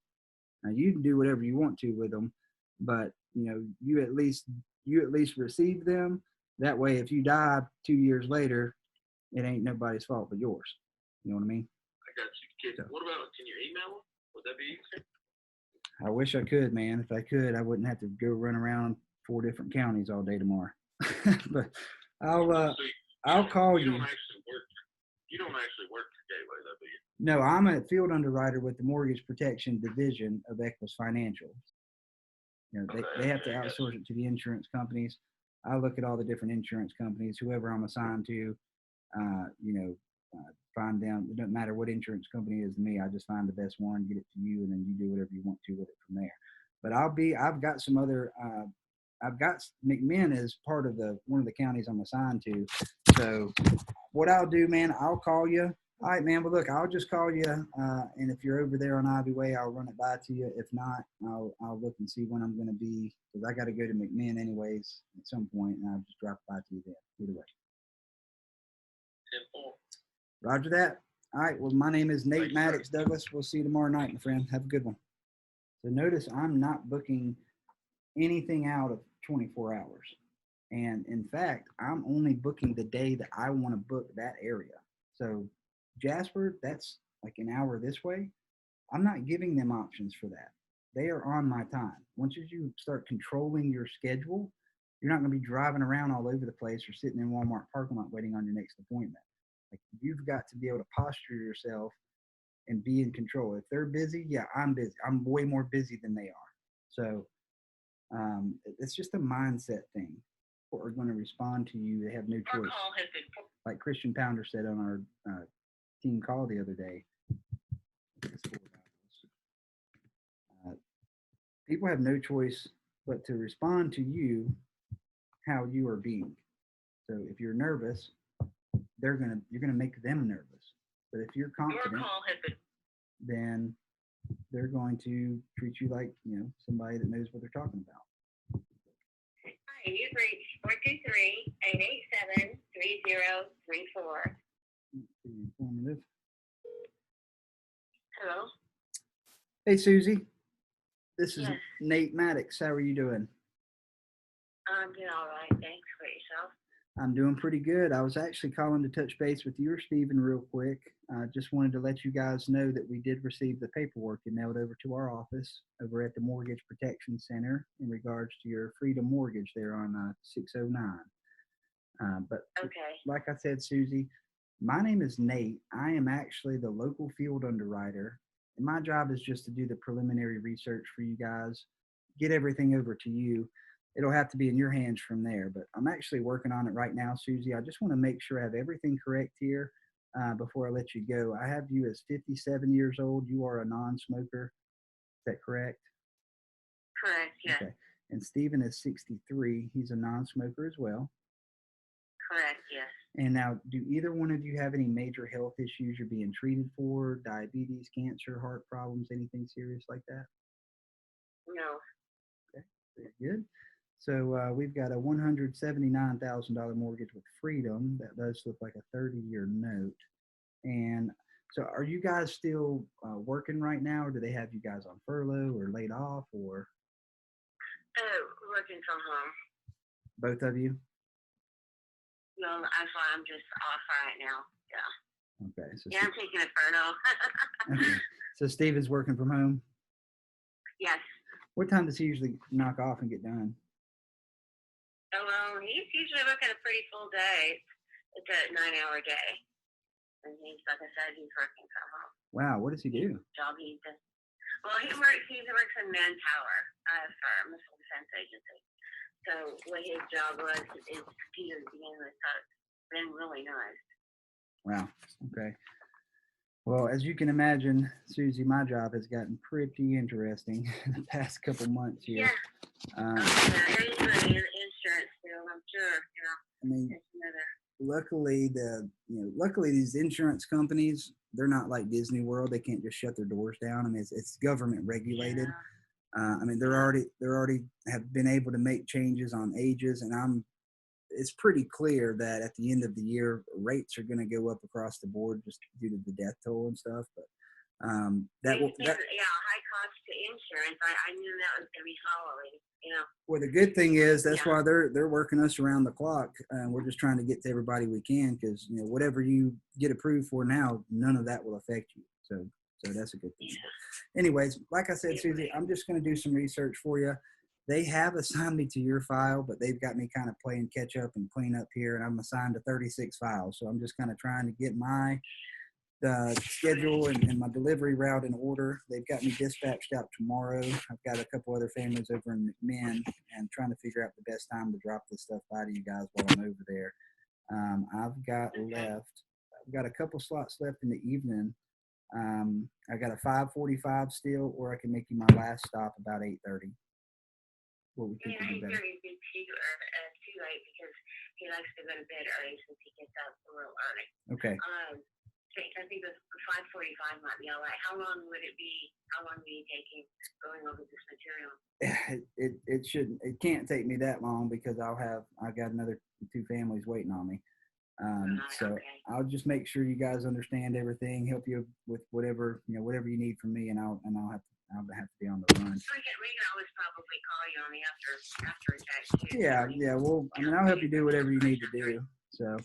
Now you can do whatever you want to with them, but you at least receive them. That way, if you die 2 years later, it ain't nobody's fault but yours. You know what I mean? I got you. What about? Can you email them? Would that be easier? I wish I could, man. If I could, I wouldn't have to go run around 4 different counties all day tomorrow. But I'll call you. You don't actually work for Gateway, though, do you? No, I'm a field underwriter with the Mortgage Protection Division of Equus Financial. They have to outsource it to the insurance companies. I look at all the different insurance companies, whoever I'm assigned to, find them. It doesn't matter what insurance company it is to me. I just find the best one, get it to you, and then you do whatever you want to with it from there. But I've got some other, I've got McMinn as part of one of the counties I'm assigned to. So what I'll do, man, I'll call you. All right, man. Well, look, I'll just call you, and if you're over there on Ivy Way, I'll run it by to you. If not, I'll look and see when I'm going to be, because I got to go to McMinn anyways at some point, and I'll just drop by to you then. Either way. 10-4. Roger that. All right. Well, my name is Nate Maddox Douglas. We'll see you tomorrow night, my friend. Have a good one. So notice I'm not booking anything out of 24 hours. And in fact, I'm only booking the day that I want to book that area. So Jasper, that's like an hour this way. I'm not giving them options for that. They are on my time. Once you start controlling your schedule, you're not going to be driving around all over the place or sitting in Walmart parking lot waiting on your next appointment. Like, you've got to be able to posture yourself and be in control. If they're busy, yeah, I'm busy. I'm way more busy than they are. So it's just a mindset thing. People are going to respond to you. They have no choice. Like Christian Pounder said on our team call the other day. People have no choice but to respond to you how you are being. So if you're nervous, you're gonna make them nervous. But if you're confident, then they're going to treat you like somebody that knows what they're talking about. Hi, you've reached 423-887-3034. Informative. Hello. Hey, Susie. This is Yes. Nate Maddox. How are you doing? I'm doing all right. Thanks. For yourself. I'm doing pretty good. I was actually calling to touch base with you or Stephen real quick. I just wanted to let you guys know that we did receive the paperwork and mailed over to our office over at the Mortgage Protection Center in regards to your Freedom Mortgage there on 609. But Okay. like I said, Susie, my name is Nate. I am actually the local field underwriter, and my job is just to do the preliminary research for you guys, get everything over to you. It'll have to be in your hands from there, but I'm actually working on it right now, Susie. I just want to make sure I have everything correct here before I let you go. I have you as 57 years old. You are a non-smoker. Is that correct? Correct. Yes. Okay. And Stephen is 63. He's a non-smoker as well. Correct. Yes. And now, do either one of you have any major health issues you're being treated for? Diabetes, cancer, heart problems, anything serious like that? No. Okay. Very good. So we've got a $179,000 mortgage with Freedom. That does look like a 30-year note. And so, are you guys still working right now, or do they have you guys on furlough or laid off, or Working from home. both of you? No, that's why I'm just off right now. Yeah. Okay. So Yeah, I'm taking a furlough. okay. So Steven's working from home. Yes. What time does he usually knock off and get done? Oh, well, he's usually working a pretty full day. It's a 9-hour day. And he's, like I said, he's working from home. Wow. What does he do? Job he does. Well, he works in Manpower for a missile defense agency. So what his job was is computer to begin with. So it's been really nice. Wow. Okay. Well, as you can imagine, Susie, my job has gotten pretty interesting in the past couple months here. Yeah. Yeah, he's in the insurance field, I'm sure. I mean, It's another. luckily these insurance companies, they're not like Disney World. They can't just shut their doors down. I mean, it's government regulated. Yeah. I mean, they're already have been able to make changes on ages, and it's pretty clear that at the end of the year, rates are going to go up across the board just due to the death toll and stuff. But high cost to insurance. I knew that was going to be following. Well, the good thing is that's why they're working us around the clock. We're just trying to get to everybody we can, because whatever you get approved for now, none of that will affect you. So that's a good thing. But anyways, like I said, Susie, I'm just going to do some research for you. They have assigned me to your file, but they've got me kind of playing catch up and clean up here, and I'm assigned to 36 files. So I'm just kind of trying to get my schedule and my delivery route in order. They've got me dispatched out tomorrow. I've got a couple other families over in McMinn, and trying to figure out the best time to drop this stuff by to you guys while I'm over there. I've got a couple slots left in the evening. I got a 5:45 still, or I can make you my last stop about 8:30. What we think would be better? He's very too late because he likes to go to bed early since he gets up real early. Okay. I think the 5:45 might be all right. How long would it be? How long are you taking going over this material? It can't take me that long, because I got another 2 families waiting on me. So okay. I'll just make sure you guys understand everything, help you with whatever you need from me, and I'll have to be on the run. We can always probably call you on the after attack too. Yeah. Well, I mean, I'll help you do whatever you need to do. So,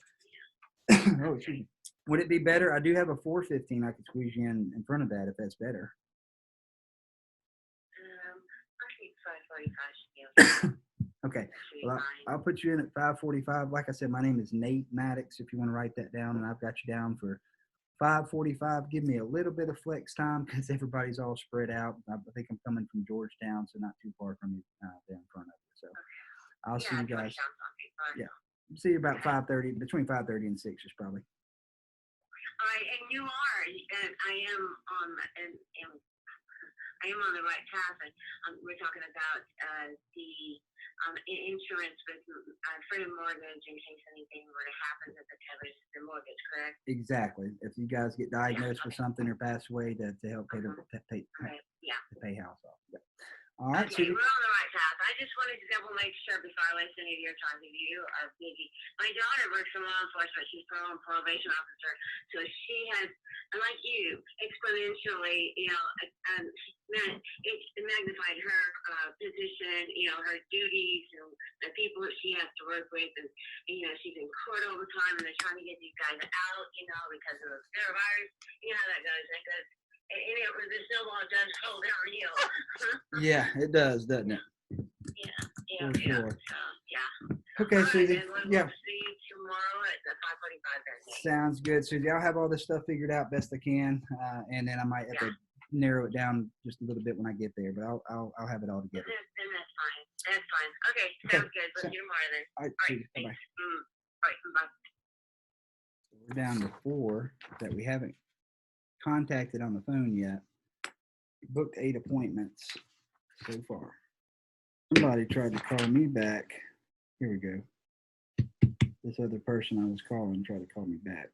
oh, excuse me. Would it be better? I do have a 4:15. I could squeeze you in front of that if that's better. I think 5:45 should be okay. Okay. Well, I'll put you in at 5:45. Like I said, my name is Nate Maddox, if you want to write that down, and I've got you down for 5:45. Give me a little bit of flex time because everybody's all spread out. I think I'm coming from Georgetown, so not too far from you there in front of you. So I'll see you guys. Yeah. See you about 5:30, between 5:30 and 6 is probably. All right, and you are, and I am on the right path. And we're talking about the insurance with Freedom Mortgage in case anything were to happen that covers the mortgage, correct? Exactly. If you guys get diagnosed with something or pass away, to help pay pay house off. Yeah. All right. Okay, we're on the right path. I just wanted to double make sure before I waste any of your time if you are busy. My daughter works in law enforcement. She's a probation officer. So she has, like you, exponentially, it's magnified her position, her duties, and the people that she has to work with. And she's in court all the time, and they're trying to get these guys out, because of the coronavirus. You know how that goes. The snowball does roll downhill. Yeah, it does, doesn't it? Yeah. For sure. Yeah. Okay, Susie. We'll see you tomorrow at the 5:45. Sounds good, Susie. I'll have all this stuff figured out best I can, and then I might have to narrow it down just a little bit when I get there, but I'll have it all together. Then that's fine. Okay, sounds good. Let's see you tomorrow then. All right, Susie. Bye-bye. All right, bye. We're down to 4 that we haven't contacted on the phone yet. Booked 8 appointments so far. Somebody tried to call me back. Here we go. This other person I was calling tried to call me back.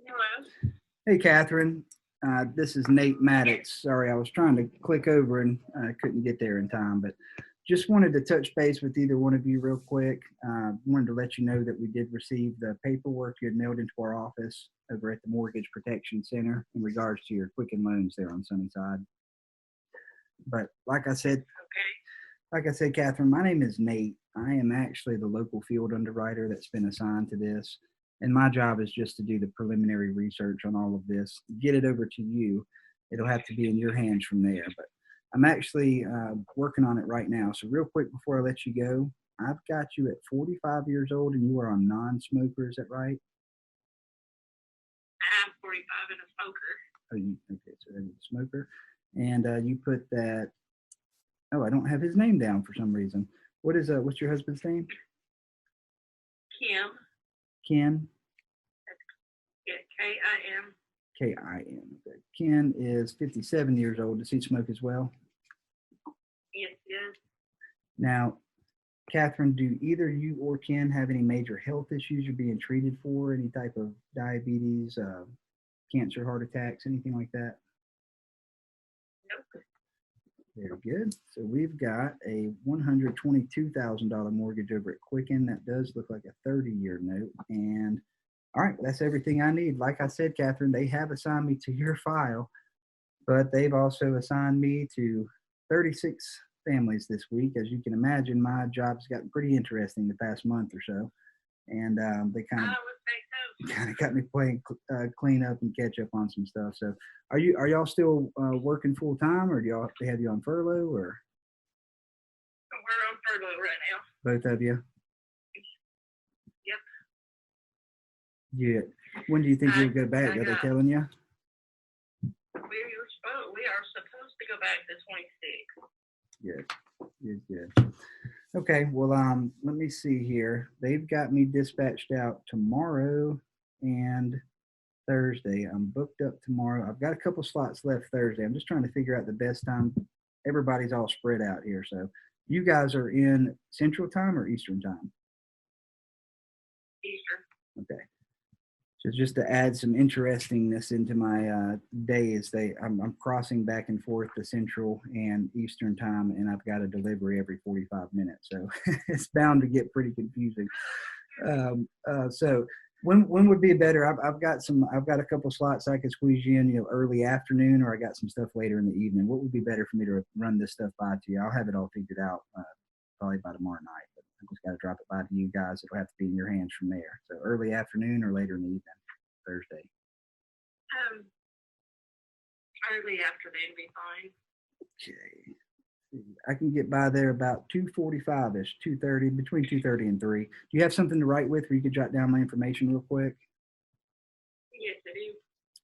Hello. Hey, Catherine. This is Nate Maddox. Sorry, I was trying to click over and couldn't get there in time, but just wanted to touch base with either one of you real quick. Wanted to let you know that we did receive the paperwork you had mailed into our office over at the Mortgage Protection Center in regards to your Quicken loans there on Sunnyside. But like I said, Catherine, my name is Nate. I am actually the local field underwriter that's been assigned to this. And my job is just to do the preliminary research on all of this, get it over to you. It'll have to be in your hands from there. But I'm actually working on it right now. So real quick before I let you go, I've got you at 45 years old and you are a non-smoker. Is that right? I'm 45 and a smoker. Oh, okay, so that's a smoker. And you put that, oh, I don't have his name down for some reason. What's your husband's name? Kim. Ken? Yeah, K-I-M. K-I-M. Okay. Ken is 57 years old. Does he smoke as well? Yes, yes. Now, Catherine, do either you or Ken have any major health issues you're being treated for? Any type of diabetes, cancer, heart attacks, anything like that? Nope. Very good. So we've got a $122,000 mortgage over at Quicken. That does look like a 30-year note. And all right, that's everything I need. Like I said, Catherine, they have assigned me to your file, but they've also assigned me to 36 families this week. As you can imagine, my job's gotten pretty interesting the past month or so. And they I would say so. kind of got me playing clean up and catch up on some stuff. So are y'all still working full time, or they have you on furlough, or? We're on furlough right now. Both of you? Yep. Yeah. When do you think you'll go back? Are they telling you? We are supposed to go back the 26th. Good. Okay. Well, let me see here. They've got me dispatched out tomorrow and Thursday. I'm booked up tomorrow. I've got a couple slots left Thursday. I'm just trying to figure out the best time. Everybody's all spread out here. So you guys are in Central Time or Eastern Time? Eastern. Okay. So just to add some interestingness into my days, I'm crossing back and forth to Central and Eastern Time, and I've got a delivery every 45 minutes. So it's bound to get pretty confusing. So when would be better? I've got a couple slots I could squeeze you in, early afternoon, or I got some stuff later in the evening. What would be better for me to run this stuff by to you? I'll have it all figured out probably by tomorrow night. But I just got to drop it by to you guys. It'll have to be in your hands from there. So early afternoon or later in the evening, Thursday. Early afternoon would be fine. Okay. I can get by there about 2:45-ish, 2:30, between 2:30 and 3. Do you have something to write with where you could jot down my information real quick? Yes, I do.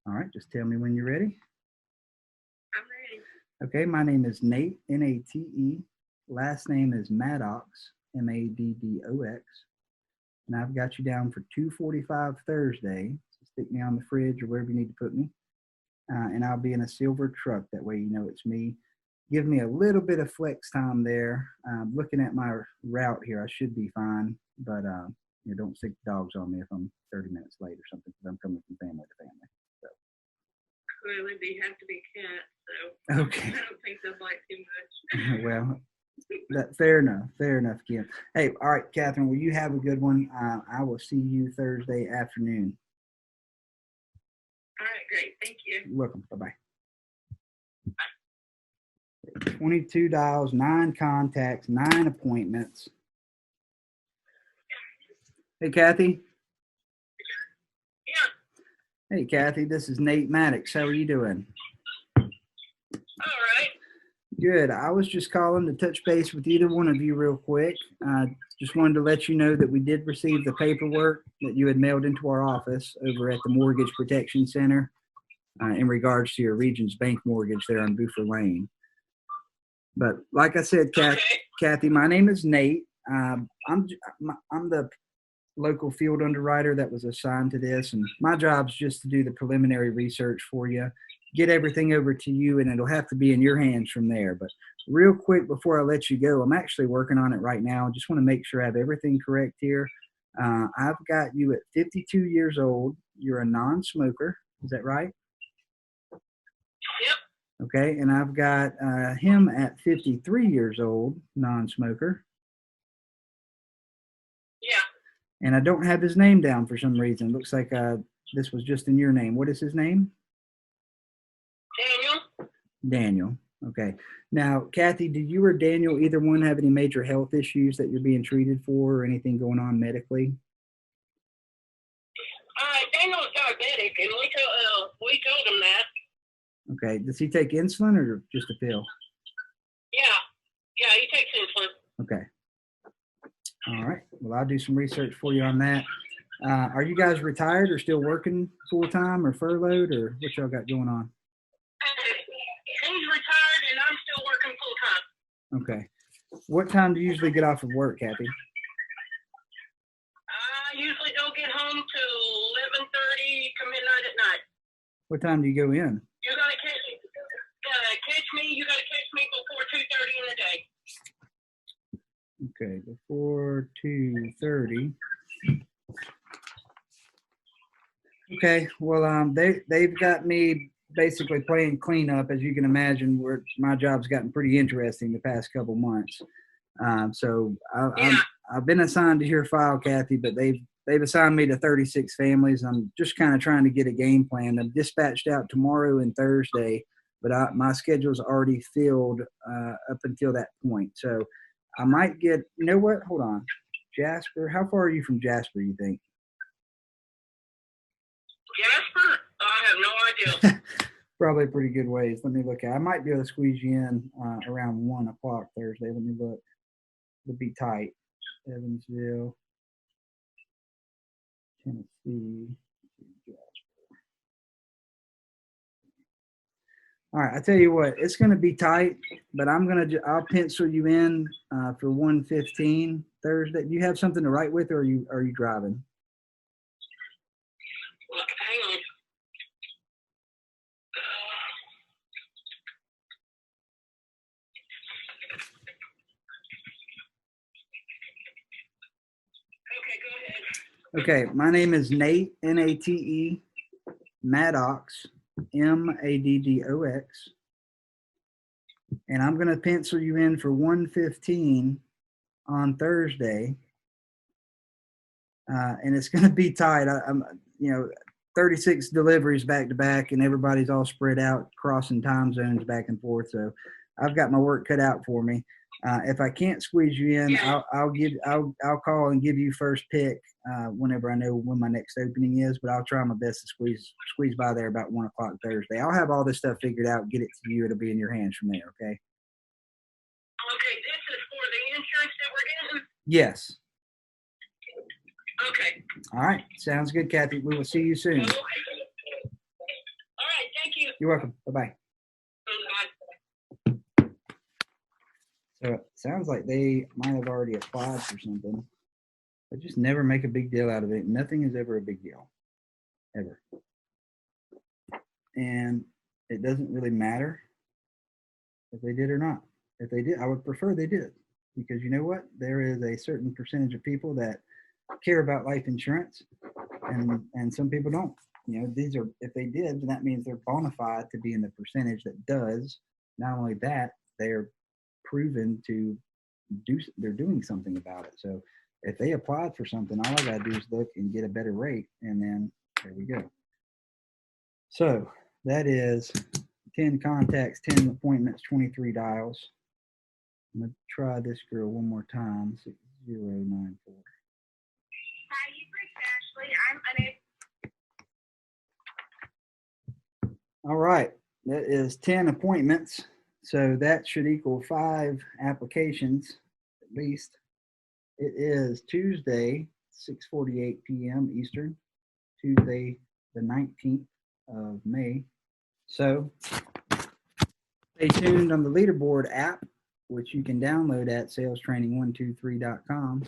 All right, just tell me when you're ready. I'm ready. Okay, my name is Nate, N-A-T-E. Last name is Maddox, M-A-D-D-O-X. And I've got you down for 2:45 Thursday. So stick me on the fridge or wherever you need to put me. And I'll be in a silver truck. That way you know it's me. Give me a little bit of flex time there. Looking at my route here, I should be fine. But don't stick dogs on me if I'm 30 minutes late or something, because I'm coming from family to family. So. Clearly, they have to be cats, so Okay. I don't think they'll bite too much. Well, fair enough, Kim. Hey, all right, Catherine, well, you have a good one. I will see you Thursday afternoon. All right, great. Thank you. You're welcome. Bye-bye. 22 dials, 9 contacts, 9 appointments. Hey, Kathy. Yeah. Hey, Kathy, this is Nate Maddox. How are you doing? All right. Good. I was just calling to touch base with either one of you real quick. Just wanted to let you know that we did receive the paperwork that you had mailed into our office over at the Mortgage Protection Center in regards to your Regions Bank mortgage there on Buford Lane. But like I said, Kathy, my name is Nate. I'm the local field underwriter that was assigned to this, and my job's just to do the preliminary research for you, get everything over to you, and it'll have to be in your hands from there. But real quick before I let you go, I'm actually working on it right now. Just want to make sure I have everything correct here. I've got you at 52 years old. You're a non-smoker. Is that right? Okay, and I've got him at 53 years old, non-smoker, Yeah. and I don't have his name down for some reason. Looks like this was just in your name. What is his name? Daniel? Daniel. Okay. Now, Kathy, do you or Daniel either one have any major health issues that you're being treated for, or anything going on medically? Daniel's diabetic, and we told him that. Okay. Does he take insulin or just a pill? Yeah. Yeah, he takes insulin. Okay. All right. Well, I'll do some research for you on that. Are you guys retired or still working full time or furloughed, or what y'all got going on? He's retired, and I'm still working full time. Okay. What time do you usually get off of work, Kathy? I usually don't get home till 11:30 to midnight at night. What time do you go in? You gotta catch me. You gotta catch me before 2:30 in the day. Okay, before 2:30. Okay, well, they've got me basically playing cleanup, as you can imagine. Where my job's gotten pretty interesting the past couple months. So I've been assigned to your file, Kathy, but they've assigned me to 36 families. I'm just kind of trying to get a game plan. I'm dispatched out tomorrow and Thursday, but my schedule's already filled up until that point. So I might get. You know what? Hold on, Jasper. How far are you from Jasper? You think? Jasper? I have no idea. Probably a pretty good ways. Let me look at. I might be able to squeeze you in around 1 o'clock Thursday. Let me look. It'll be tight. Evansville, Tennessee. All right, I tell you what, it's going to be tight, but I'll pencil you in for 1:15 Thursday. Do you have something to write with, or are you driving? Well, hang on. Okay, go ahead. Okay, my name is Nate, Nate, Maddox, Maddox, and I'm going to pencil you in for 1:15 on Thursday, and it's going to be tight. I'm 36 deliveries back to back, and everybody's all spread out, crossing time zones back and forth. So I've got my work cut out for me. If I can't squeeze you in, Yeah. I'll call and give you first pick whenever I know when my next opening is. But I'll try my best to squeeze by there about 1 o'clock Thursday. I'll have all this stuff figured out, get it to you. It'll be in your hands from there. Okay. Okay, this is for the insurance that we're getting? Yes. Okay. All right. Sounds good, Kathy. We will see you soon. Okay. All right, thank you. You're welcome. Bye-bye. Bye. So it sounds like they might have already applied for something. They just never make a big deal out of it. Nothing is ever a big deal. Ever. And it doesn't really matter if they did or not. If they did, I would prefer they did. Because you know what? There is a certain percentage of people that care about life insurance and some people don't. These are, if they did, then that means they're bona fide to be in the percentage that does. Not only that, they're proven to they're doing something about it. So if they applied for something, all I gotta do is look and get a better rate, and then there we go. So that is 10 contacts, 10 appointments, 23 dials. I'm gonna try this girl one more time. 6094. Hi, you've reached Ashley. I'm unable. All right, that is 10 appointments. So that should equal 5 applications at least. It is Tuesday, 6:48 p.m. Eastern, Tuesday the 19th of May. So stay tuned on the Leaderboard app, which you can download at salestraining123.com,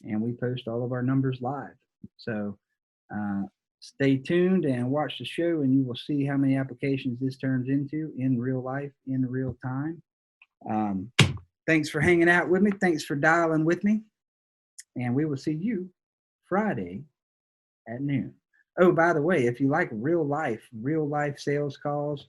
and we post all of our numbers live. So stay tuned and watch the show, and you will see how many applications this turns into in real life, in real time. Thanks for hanging out with me. Thanks for dialing with me. And we will see you Friday at noon. Oh, by the way, if you like real life sales calls,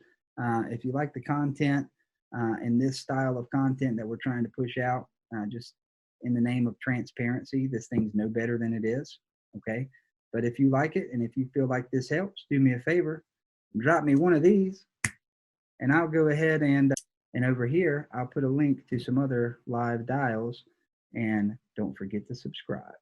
If you like the content and this style of content that we're trying to push out, just in the name of transparency, this thing's no better than it is. Okay. But if you like it and if you feel like this helps, do me a favor, drop me one of these, and I'll go ahead and over here, I'll put a link to some other live dials, and don't forget to subscribe.